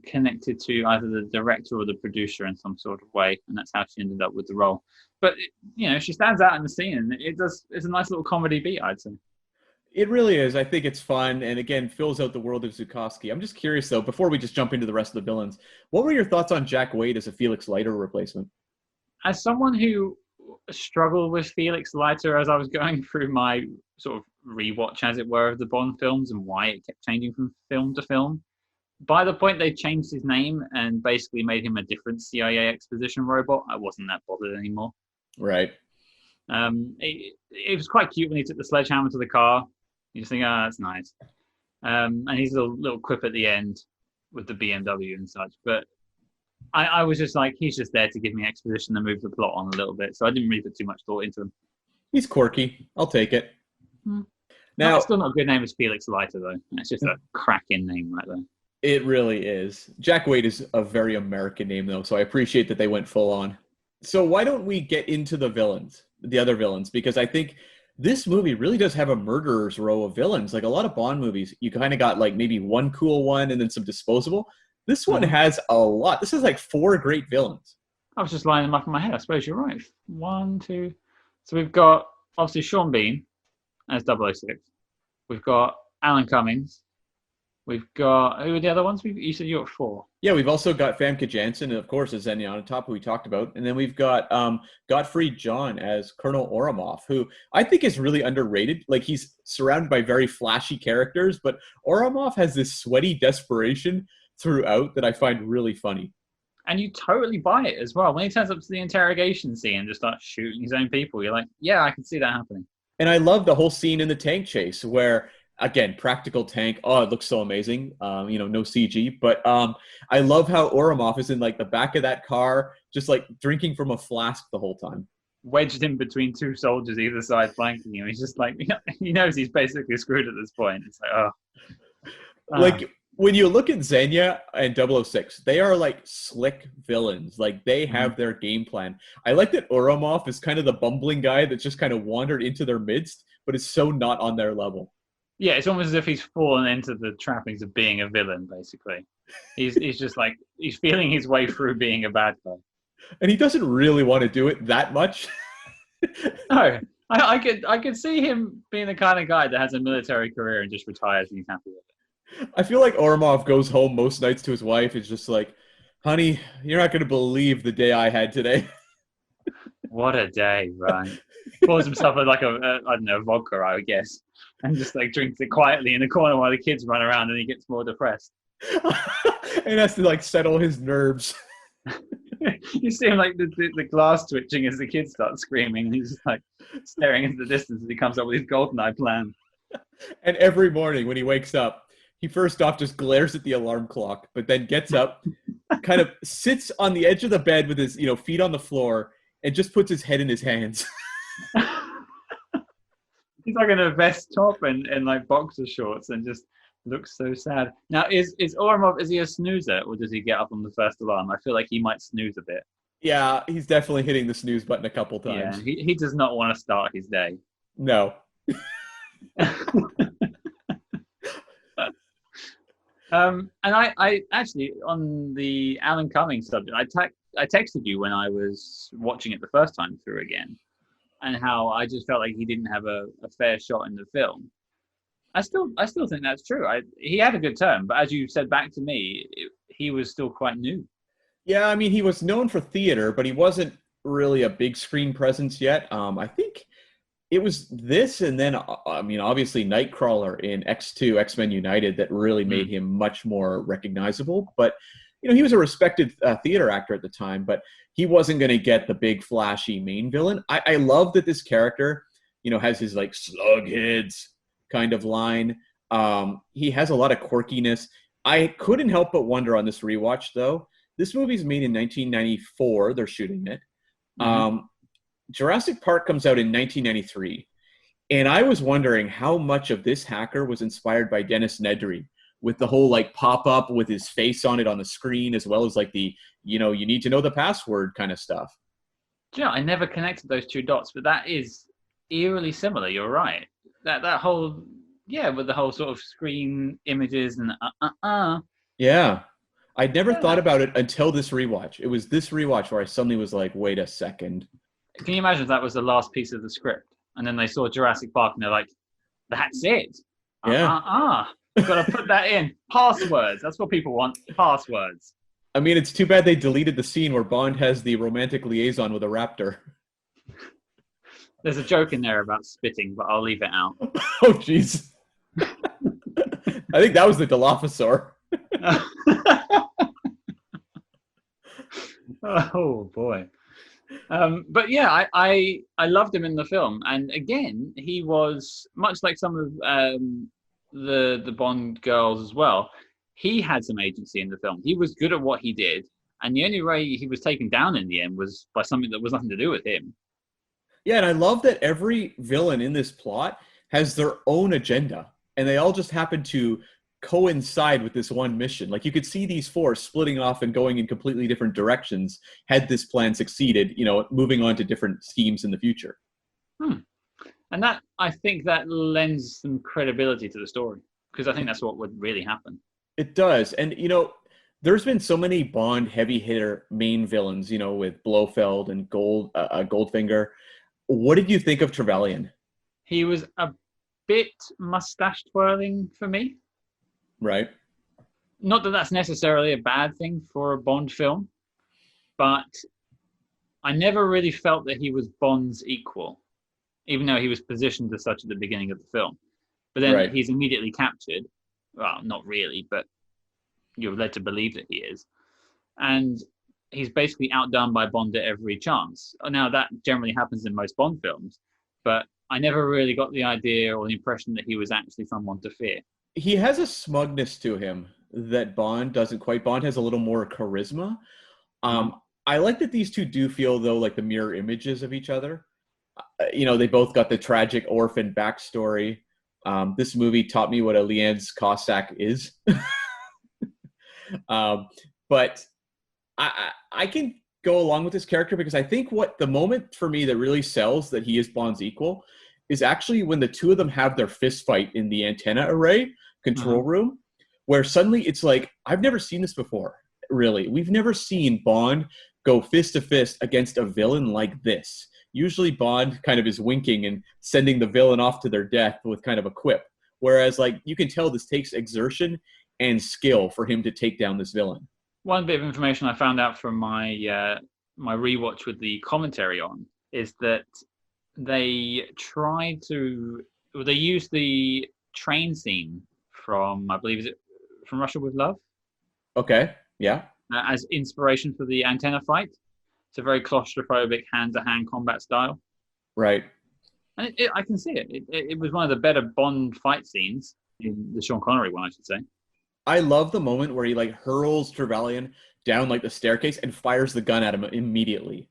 connected to either the director or the producer in some sort of way, and that's how she ended up with the role. But, she stands out in the scene, and it's a nice little comedy beat, I'd say. It really is. I think it's fun, and again, fills out the world of Zukovsky. I'm just curious, though, before we just jump into the rest of the villains, what were your thoughts on Jack Wade as a Felix Leiter replacement? As someone who struggled with Felix Leiter as I was going through my sort of rewatch, as it were, of the Bond films and why it kept changing from film to film, by the point they changed his name and basically made him a different CIA exposition robot, I wasn't that bothered anymore. Right. It was quite cute when he took the sledgehammer to the car. You just think, that's nice. And he's a little quip at the end with the BMW and such. But I was just like, he's just there to give me exposition and move the plot on a little bit. So I didn't really put too much thought into him. He's quirky. I'll take it. Now, it's still not a good name as Felix Leiter, though. It's just a cracking name right there. It really is. Jack Wade is a very American name, though, so I appreciate that they went full on. So why don't we get into the villains, the other villains? Because I think this movie really does have a murderer's row of villains. Like a lot of Bond movies, you kind of got like maybe one cool one and then some disposable. This one has a lot. This is like 4 great villains. I was just lining them up in my head. I suppose you're right. 1, 2. So we've got, obviously, Sean Bean as 006. We've got Alan Cummings. We've got, who are the other ones? You said you got 4. Yeah, we've also got Famke Janssen, and of course, as Xenia on top, who we talked about. And then we've got Gottfried John as Colonel Oromov, who I think is really underrated. Like, he's surrounded by very flashy characters, but Oromov has this sweaty desperation throughout that I find really funny. And you totally buy it as well. When he turns up to the interrogation scene and just starts shooting his own people, you're like, yeah, I can see that happening. And I love the whole scene in the tank chase where, again, practical tank. Oh, it looks so amazing. No CG. But I love how Oromov is in like the back of that car, just like drinking from a flask the whole time. Wedged in between 2 soldiers either side flanking him. He's just like, he knows he's basically screwed at this point. It's like, oh. Like, when you look at Xenia and 006, they are like slick villains. Like they have their game plan. I like that Oromov is kind of the bumbling guy that's just kind of wandered into their midst, but is so not on their level. Yeah, it's almost as if he's fallen into the trappings of being a villain, basically. He's just like, he's feeling his way through being a bad guy. And he doesn't really want to do it that much. No, I could see him being the kind of guy that has a military career and just retires and he's happy with it. I feel like Oromov goes home most nights to his wife. It's just like, honey, you're not going to believe the day I had today. What a day, right? Pours himself like vodka, I guess, and just like drinks it quietly in the corner while the kids run around and he gets more depressed. And has to like settle his nerves. You see him like the glass twitching as the kids start screaming and he's just like staring into the distance as he comes up with his GoldenEye plan. And every morning when he wakes up, he first off just glares at the alarm clock, but then gets up, kind of sits on the edge of the bed with his feet on the floor, and just puts his head in his hands. He's like in a vest top and like boxer shorts and just looks so sad. Now, is Oromov, is he a snoozer or does he get up on the first alarm? I feel like he might snooze a bit. Yeah, he's definitely hitting the snooze button a couple times. Yeah, he does not want to start his day. No. And I actually, on the Alan Cummings subject, I texted you when I was watching it the first time through again, and how I just felt like he didn't have a fair shot in the film. I still think that's true. He had a good turn, but as you said back to me, he was still quite new. Yeah, I mean, he was known for theater, but he wasn't really a big screen presence yet. I think it was this, and then, I mean, obviously Nightcrawler in X2, X-Men United, that really made him much more recognizable. But he was a respected theater actor at the time, but he wasn't going to get the big flashy main villain. I love that this character, has his like slug heads kind of line. He has a lot of quirkiness. I couldn't help but wonder on this rewatch, though. This movie's made in 1994. They're shooting it. Jurassic Park comes out in 1993. And I was wondering how much of this hacker was inspired by Dennis Nedry, with the whole like pop-up with his face on it on the screen, as well as like the, you need to know the password kind of stuff. Yeah, I never connected those two dots, but that is eerily similar. You're right. That whole, with the whole sort of screen images and Yeah. I'd never thought about it until this rewatch. It was this rewatch where I suddenly was like, wait a second. Can you imagine if that was the last piece of the script? And then they saw Jurassic Park and they're like, that's it. Yeah. Got to put that in. Passwords. That's what people want. Passwords. I mean, it's too bad they deleted the scene where Bond has the romantic liaison with a raptor. There's a joke in there about spitting, but I'll leave it out. Oh, jeez. I think that was the Dilophosaur. Oh, boy. But yeah, I loved him in the film. And again, he was, much like some of the Bond girls as well, he had some agency in the film. He was good at what he did. And the only way he was taken down in the end was by something that was nothing to do with him. Yeah, and I love that every villain in this plot has their own agenda. And they all just happen to coincide with this one mission. Like, you could see these four splitting off and going in completely different directions had this plan succeeded, moving on to different schemes in the future. And that, I think that lends some credibility to the story, because I think that's what would really happen. It does. And, there's been so many Bond heavy hitter main villains, with Blofeld and Goldfinger. What did you think of Trevelyan? He was a bit mustache twirling for me. Right. Not that that's necessarily a bad thing for a Bond film, but I never really felt that he was Bond's equal, even though he was positioned as such at the beginning of the film. But then he's immediately captured. Well, not really, but you're led to believe that he is. And he's basically outdone by Bond at every chance. Now, that generally happens in most Bond films, but I never really got the idea or the impression that he was actually someone to fear. He has a smugness to him that Bond doesn't quite. Bond has a little more charisma. I like that these two do feel, though, like the mirror images of each other. They both got the tragic orphan backstory. This movie taught me what a Leanne's Cossack is. But I can go along with this character because I think what the moment for me that really sells that he is Bond's equal is actually when the two of them have their fist fight in the antenna array control room, where suddenly it's like, I've never seen this before, really. We've never seen Bond go fist to fist against a villain like this. Usually Bond kind of is winking and sending the villain off to their death with kind of a quip. Whereas, like, you can tell this takes exertion and skill for him to take down this villain. One bit of information I found out from my my rewatch with the commentary on is that they used the train scene from, I believe, is it from Russia with Love? Okay, yeah. As inspiration for the antenna fight. It's a very claustrophobic hand-to-hand combat style. Right. And I can see it. It was one of the better Bond fight scenes, in the Sean Connery one, I should say. I love the moment where he like hurls Trevelyan down like the staircase and fires the gun at him immediately.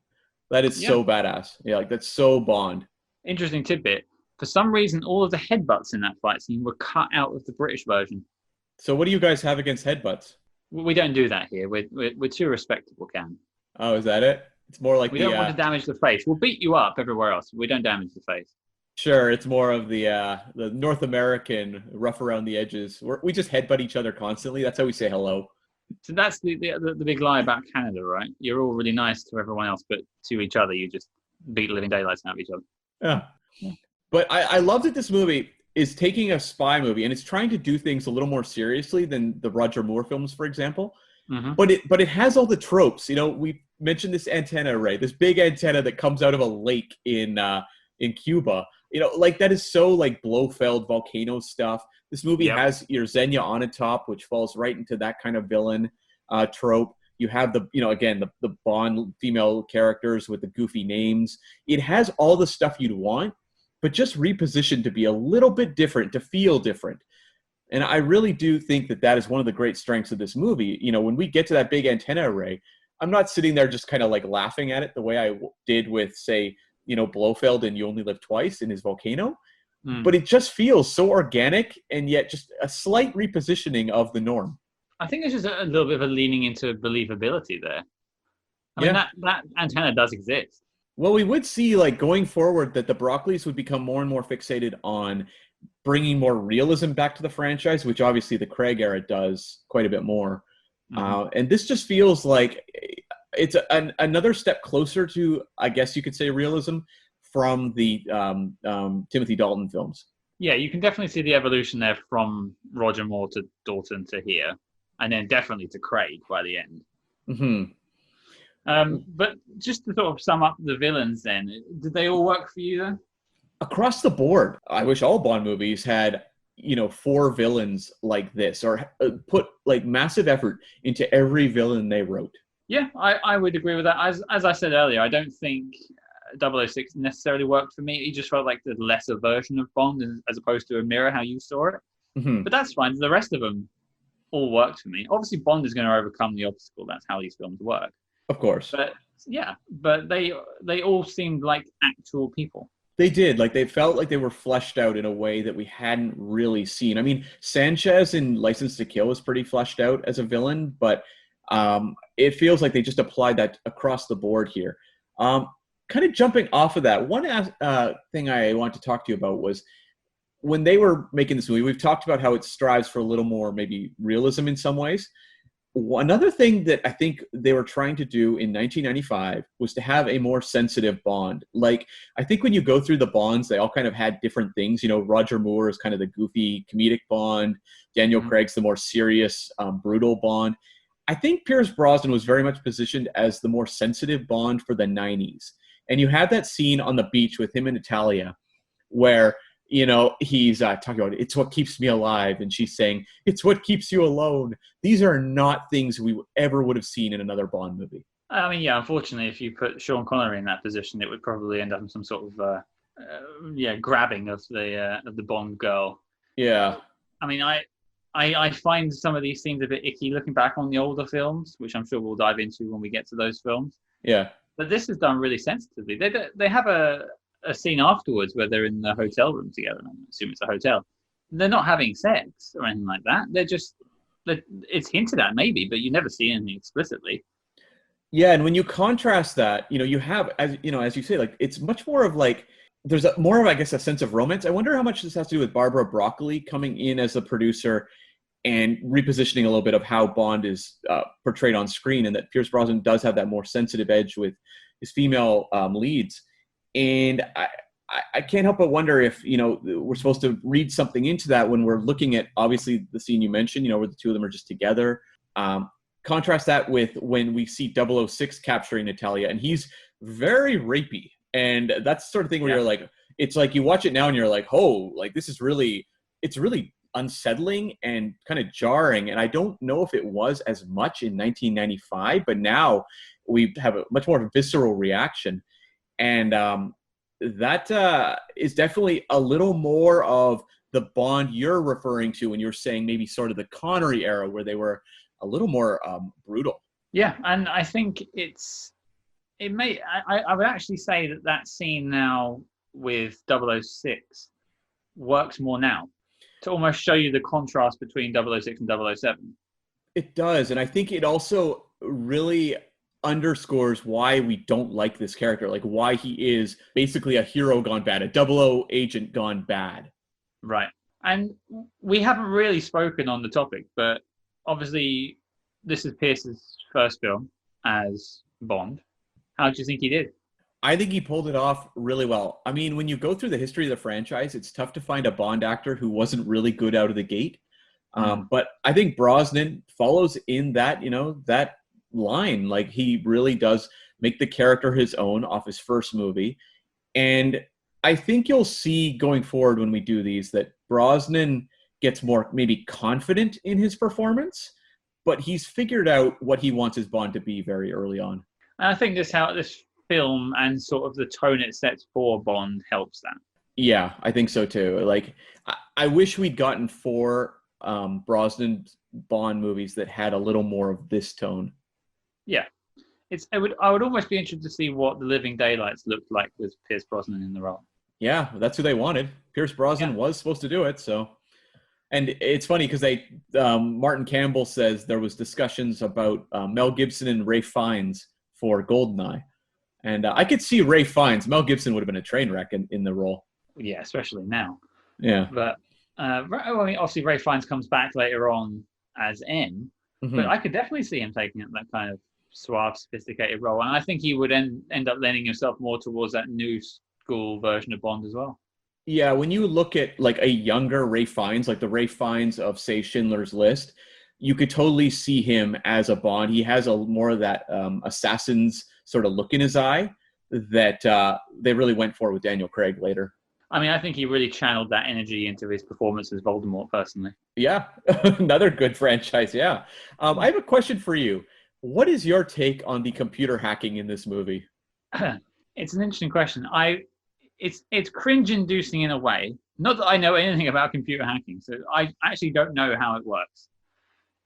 That is so badass. Yeah, like that's so Bond. Interesting tidbit. For some reason, all of the headbutts in that fight scene were cut out of the British version. So what do you guys have against headbutts? We don't do that here. We're too respectable, Cam. Oh, is that it? It's more like we don't want to damage the face. We'll beat you up everywhere else. We don't damage the face. Sure, it's more of the North American rough around the edges. We just headbutt each other constantly. That's how we say hello. So that's the big lie about Canada, right? You're all really nice to everyone else, but to each other, you just beat living daylights out of each other. Yeah. But I love that this movie is taking a spy movie and it's trying to do things a little more seriously than the Roger Moore films, for example. Mm-hmm. But it has all the tropes. We mentioned this antenna array, this big antenna that comes out of a lake in Cuba. Like that is so like Blofeld volcano stuff. This movie has your Xenia on a top, which falls right into that kind of villain. trope. You have again, the Bond female characters with the goofy names. It has all the stuff you'd want, but just repositioned to be a little bit different, to feel different. And I really do think that is one of the great strengths of this movie. When we get to that big antenna array, I'm not sitting there just kind of like laughing at it the way I did with, say, Blofeld in You Only Live Twice in his volcano. But it just feels so organic, and yet just a slight repositioning of the norm. I think there's just a little bit of a leaning into believability there. I mean, that antenna does exist. Well, we would see, like, going forward, that the Broccoli's would become more and more fixated on bringing more realism back to the franchise, which obviously the Craig era does quite a bit more. And this just feels like it's another step closer to, I guess you could say, realism from the Timothy Dalton films. Yeah, you can definitely see the evolution there from Roger Moore to Dalton to here, and then definitely to Craig by the end. But just to sort of sum up the villains then, did they all work for you then? Across the board, I wish all Bond movies had, 4 villains like this, or put like massive effort into every villain they wrote. Yeah, I would agree with that. As I said earlier, I don't think 006 necessarily worked for me. He just felt like the lesser version of Bond as opposed to a mirror, how you saw it. But that's fine. The rest of them all worked for me. Obviously, Bond is going to overcome the obstacle. That's how these films work. Of course. But they all seemed like actual people. They did. Like, they felt like they were fleshed out in a way that we hadn't really seen. I mean, Sanchez in License to Kill was pretty fleshed out as a villain, but it feels like they just applied that across the board here. Kind of jumping off of that, one thing I want to talk to you about was when they were making this movie, we've talked about how it strives for a little more maybe realism in some ways. Another thing that I think they were trying to do in 1995 was to have a more sensitive Bond. Like, I think when you go through the Bonds, they all kind of had different things. Roger Moore is kind of the goofy comedic Bond. Daniel Craig's the more serious, brutal Bond. I think Pierce Brosnan was very much positioned as the more sensitive Bond for the 90s. And you have that scene on the beach with him and Natalia where, he's talking about, it's what keeps me alive. And she's saying, it's what keeps you alone. These are not things we ever would have seen in another Bond movie. I mean, yeah, unfortunately, if you put Sean Connery in that position, it would probably end up in some sort of, grabbing of the Bond girl. Yeah. I mean, I find some of these scenes a bit icky looking back on the older films, which I'm sure we'll dive into when we get to those films. Yeah. But this is done really sensitively. They have a scene afterwards where they're in the hotel room together. I assume it's a hotel. They're not having sex or anything like that. It's hinted at maybe, but you never see anything explicitly. Yeah, and when you contrast that, you have, as you say, like, it's much more of like, there's more of, I guess, a sense of romance. I wonder how much this has to do with Barbara Broccoli coming in as the producer and repositioning a little bit of how Bond is portrayed on screen, and that Pierce Brosnan does have that more sensitive edge with his female leads. And I can't help but wonder if, we're supposed to read something into that when we're looking at, obviously, the scene you mentioned, where the two of them are just together. Contrast that with when we see 006 capturing Natalia, and he's very rapey. And that's the sort of thing where you're like, it's like you watch it now and you're like, oh, like, this is really, it's really unsettling and kind of jarring. And I don't know if it was as much in 1995, but now we have a much more visceral reaction. And that is definitely a little more of the Bond you're referring to when you're saying maybe sort of the Connery era, where they were a little more brutal. Yeah, and I think I would actually say that scene now with 006 works more now to almost show you the contrast between 006 and 007. It does, and I think it also really underscores why we don't like this character, like why he is basically a hero gone bad, a 00 agent gone bad. Right. And we haven't really spoken on the topic, but obviously this is Pierce's first film as Bond. How do you think he did? I think he pulled it off really well. I mean, when you go through the history of the franchise, it's tough to find a Bond actor who wasn't really good out of the gate. But I think Brosnan follows in that, that line. Like, he really does make the character his own off his first movie. And I think you'll see going forward when we do these that Brosnan gets more maybe confident in his performance, but he's figured out what he wants his Bond to be very early on. And I think this film and sort of the tone it sets for Bond helps that. Yeah, I think so too. Like, I wish we'd gotten 4 Brosnan Bond movies that had a little more of this tone. Yeah. I would almost be interested to see what The Living Daylights looked like with Pierce Brosnan in the role. Yeah, that's who they wanted. Pierce Brosnan was supposed to do it, so. And it's funny because Martin Campbell says there was discussions about Mel Gibson and Ralph Fiennes for GoldenEye. And I could see Ralph Fiennes. Mel Gibson would have been a train wreck in the role. Yeah, especially now. Yeah. But obviously Ralph Fiennes comes back later on as M, but I could definitely see him taking up that kind of suave, sophisticated role. And I think he would end up lending himself more towards that new school version of Bond as well. Yeah, when you look at like a younger Ralph Fiennes, like the Ralph Fiennes of, say, Schindler's List, you could totally see him as a Bond. He has more of that assassin's sort of look in his eye that they really went for with Daniel Craig later. I mean, I think he really channeled that energy into his performance as Voldemort, personally. Yeah, another good franchise, yeah. I have a question for you. What is your take on the computer hacking in this movie? It's an interesting question. It's cringe-inducing in a way. Not that I know anything about computer hacking, so I actually don't know how it works.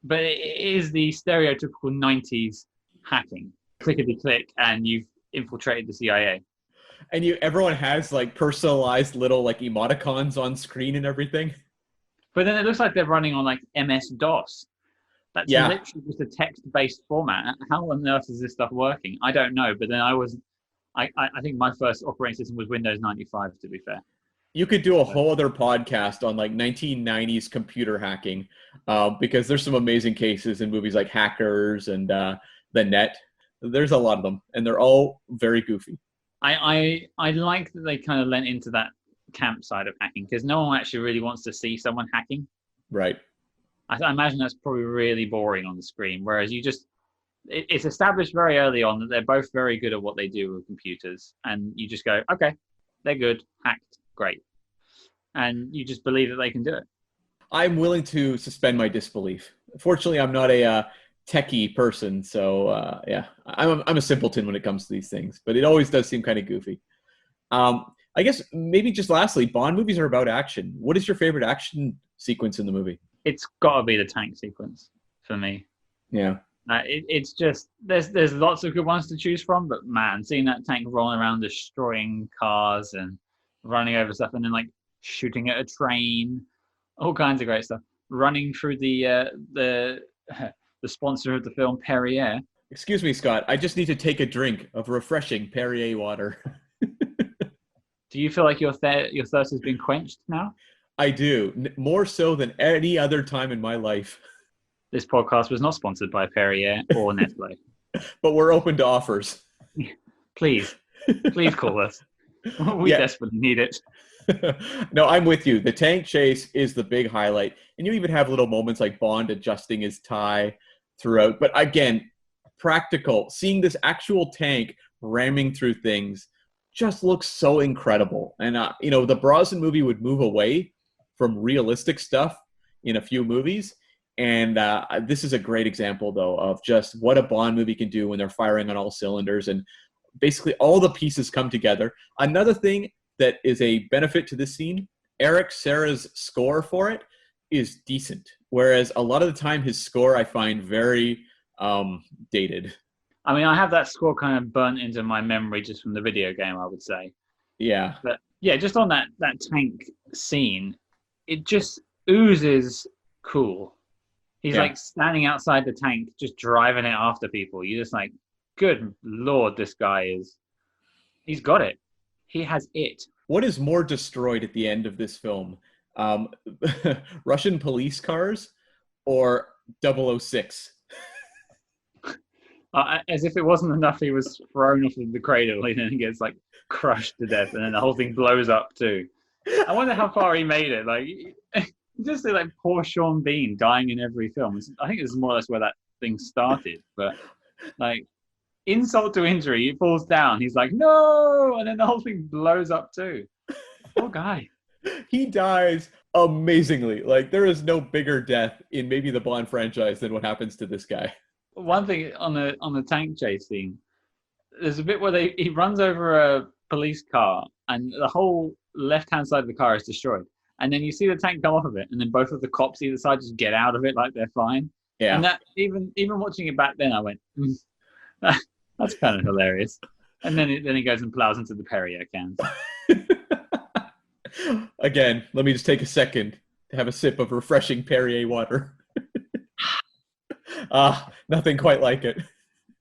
But it is the stereotypical 90s hacking. Clickety-click, and you've infiltrated the CIA. And everyone has like personalized little like emoticons on screen and everything. But then it looks like they're running on like MS-DOS. That's literally just a text-based format. How on earth is this stuff working? I don't know. But then I think my first operating system was Windows 95, to be fair. You could do a whole other podcast on like 1990s computer hacking because there's some amazing cases in movies like Hackers and The Net. There's a lot of them, and they're all very goofy. I like that they kind of lent into that camp side of hacking because no one actually really wants to see someone hacking. Right. I imagine that's probably really boring on the screen, whereas it's established very early on that they're both very good at what they do with computers, and you just go, okay, they're good, hacked, great. And you just believe that they can do it. I'm willing to suspend my disbelief. Fortunately, I'm not a techie person, so yeah, I'm a simpleton when it comes to these things, but it always does seem kind of goofy. I guess maybe just lastly, Bond movies are about action. What is your favorite action sequence in the movie? It's got to be the tank sequence for me. Yeah. It's just there's lots of good ones to choose from, but man, seeing that tank rolling around, destroying cars and running over stuff, and then like shooting at a train, all kinds of great stuff. Running through the sponsor of the film, Perrier. Excuse me, Scott. I just need to take a drink of refreshing Perrier water. Do you feel like your thirst has been quenched now? I do, more so than any other time in my life. This podcast was not sponsored by Perrier or Nestle. But we're open to offers. Please call us. We desperately need it. No, I'm with you. The tank chase is the big highlight. And you even have little moments like Bond adjusting his tie throughout. But again, practical. Seeing this actual tank ramming through things just looks so incredible. And, the Brosnan movie would move away from realistic stuff in a few movies. And this is a great example, though, of just what a Bond movie can do when they're firing on all cylinders. And basically all the pieces come together. Another thing that is a benefit to this scene, Eric Serra's score for it is decent. Whereas a lot of the time his score I find very dated. I mean, I have that score kind of burnt into my memory just from the video game, I would say. Yeah. But yeah, just on that tank scene, it just oozes cool. He's like standing outside the tank, just driving it after people. You're just like, good Lord, this guy he's got it. He has it. What is more destroyed at the end of this film? Russian police cars or 006? As if it wasn't enough, he was thrown off of the cradle and then he gets like crushed to death and then the whole thing blows up too. I wonder how far he made it. Like, just like poor Sean Bean dying in every film. I think this is more or less where that thing started. But like, insult to injury, he falls down. He's like, no! And then the whole thing blows up too. Poor guy. He dies amazingly. Like, there is no bigger death in maybe the Bond franchise than what happens to this guy. One thing on the tank chase scene, there's a bit where he runs over a police car and the whole left-hand side of the car is destroyed. And then you see the tank come off of it, and then both of the cops either side just get out of it like they're fine. Yeah. And that even watching it back then, I went, that's kind of hilarious. And then he goes and plows into the Perrier cans. Again, let me just take a second to have a sip of refreshing Perrier water. Nothing quite like it.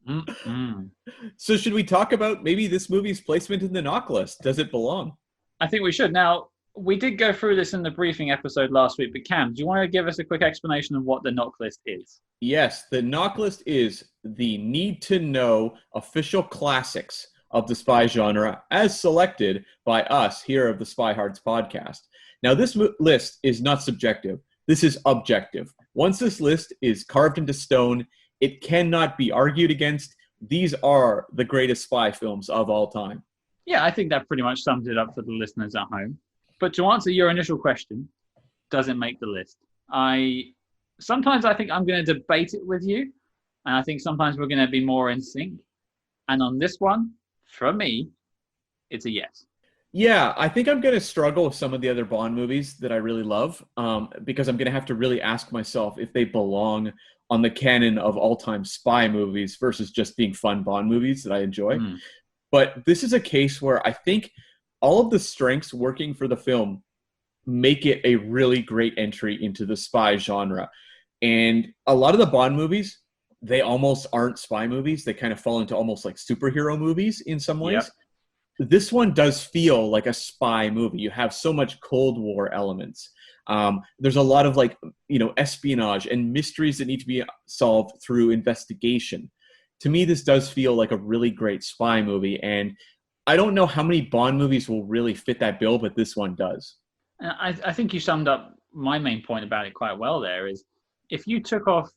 Mm-mm. So should we talk about maybe this movie's placement in the NOC list? Does it belong? I think we should. Now, we did go through this in the briefing episode last week, but Cam, do you want to give us a quick explanation of what the NOC list is? Yes, the NOC list is the need-to-know official classics of the spy genre as selected by us here of the SpyHards podcast. Now, this list is not subjective. This is objective. Once this list is carved into stone, it cannot be argued against. These are the greatest spy films of all time. Yeah, I think that pretty much sums it up for the listeners at home. But to answer your initial question, does it make the list? Sometimes I think I'm going to debate it with you, and I think sometimes we're going to be more in sync. And on this one, for me, it's a yes. Yeah, I think I'm going to struggle with some of the other Bond movies that I really love, because I'm going to have to really ask myself if they belong on the canon of all-time spy movies versus just being fun Bond movies that I enjoy. But this is a case where I think all of the strengths working for the film make it a really great entry into the spy genre. And a lot of the Bond movies, they almost aren't spy movies. They kind of fall into almost like superhero movies in some ways. Yep. This one does feel like a spy movie. You have so much Cold War elements. There's a lot of espionage and mysteries that need to be solved through investigation. To me, this does feel like a really great spy movie. And I don't know how many Bond movies will really fit that bill, but this one does. I think you summed up my main point about it quite well there, is if you took off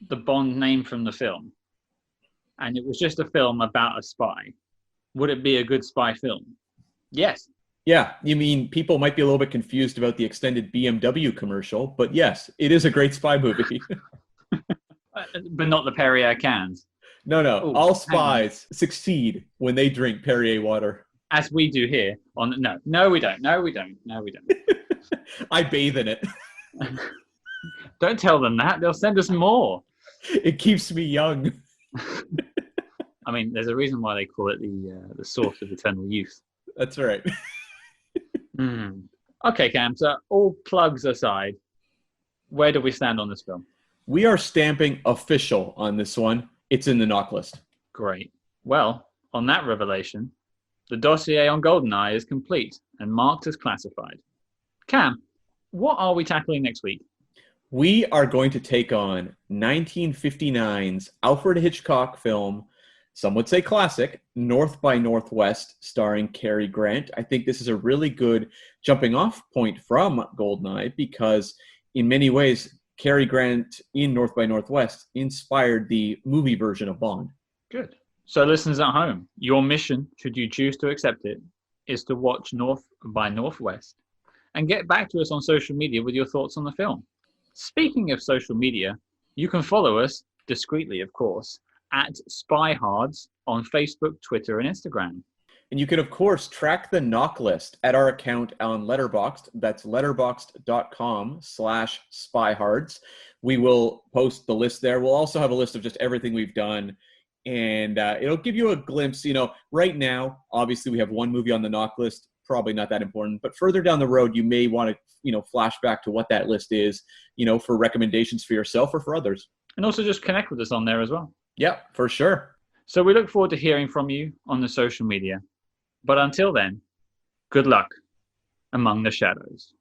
the Bond name from the film and it was just a film about a spy, would it be a good spy film? Yes. Yeah, you mean people might be a little bit confused about the extended BMW commercial, but yes, it is a great spy movie. But not the Perrier cans. No. Ooh, all spies succeed when they drink Perrier water. As we do here. No, we don't. I bathe in it. Don't tell them that. They'll send us more. It keeps me young. I mean, there's a reason why they call it the source of eternal youth. That's right. Okay, Cam, so all plugs aside, where do we stand on this film? We are stamping official on this one. It's in the NOC list. Great. Well, on that revelation, the dossier on GoldenEye is complete and marked as classified. Cam, what are we tackling next week? We are going to take on 1959's Alfred Hitchcock film, some would say classic, North by Northwest, starring Cary Grant. I think this is a really good jumping off point from GoldenEye because in many ways, Cary Grant in North by Northwest inspired the movie version of Bond. Good. So listeners at home, your mission, should you choose to accept it, is to watch North by Northwest and get back to us on social media with your thoughts on the film. Speaking of social media, you can follow us, discreetly of course, at SpyHards on Facebook, Twitter, and Instagram. And you can, of course, track the NOC list at our account on Letterboxd. That's letterboxd.com/SpyHards. We will post the list there. We'll also have a list of just everything we've done. And it'll give you a glimpse. Right now, obviously, we have one movie on the NOC list. Probably not that important. But further down the road, you may want to, flash back to what that list is, for recommendations for yourself or for others. And also just connect with us on there as well. Yeah, for sure. So we look forward to hearing from you on the social media. But until then, good luck among the shadows.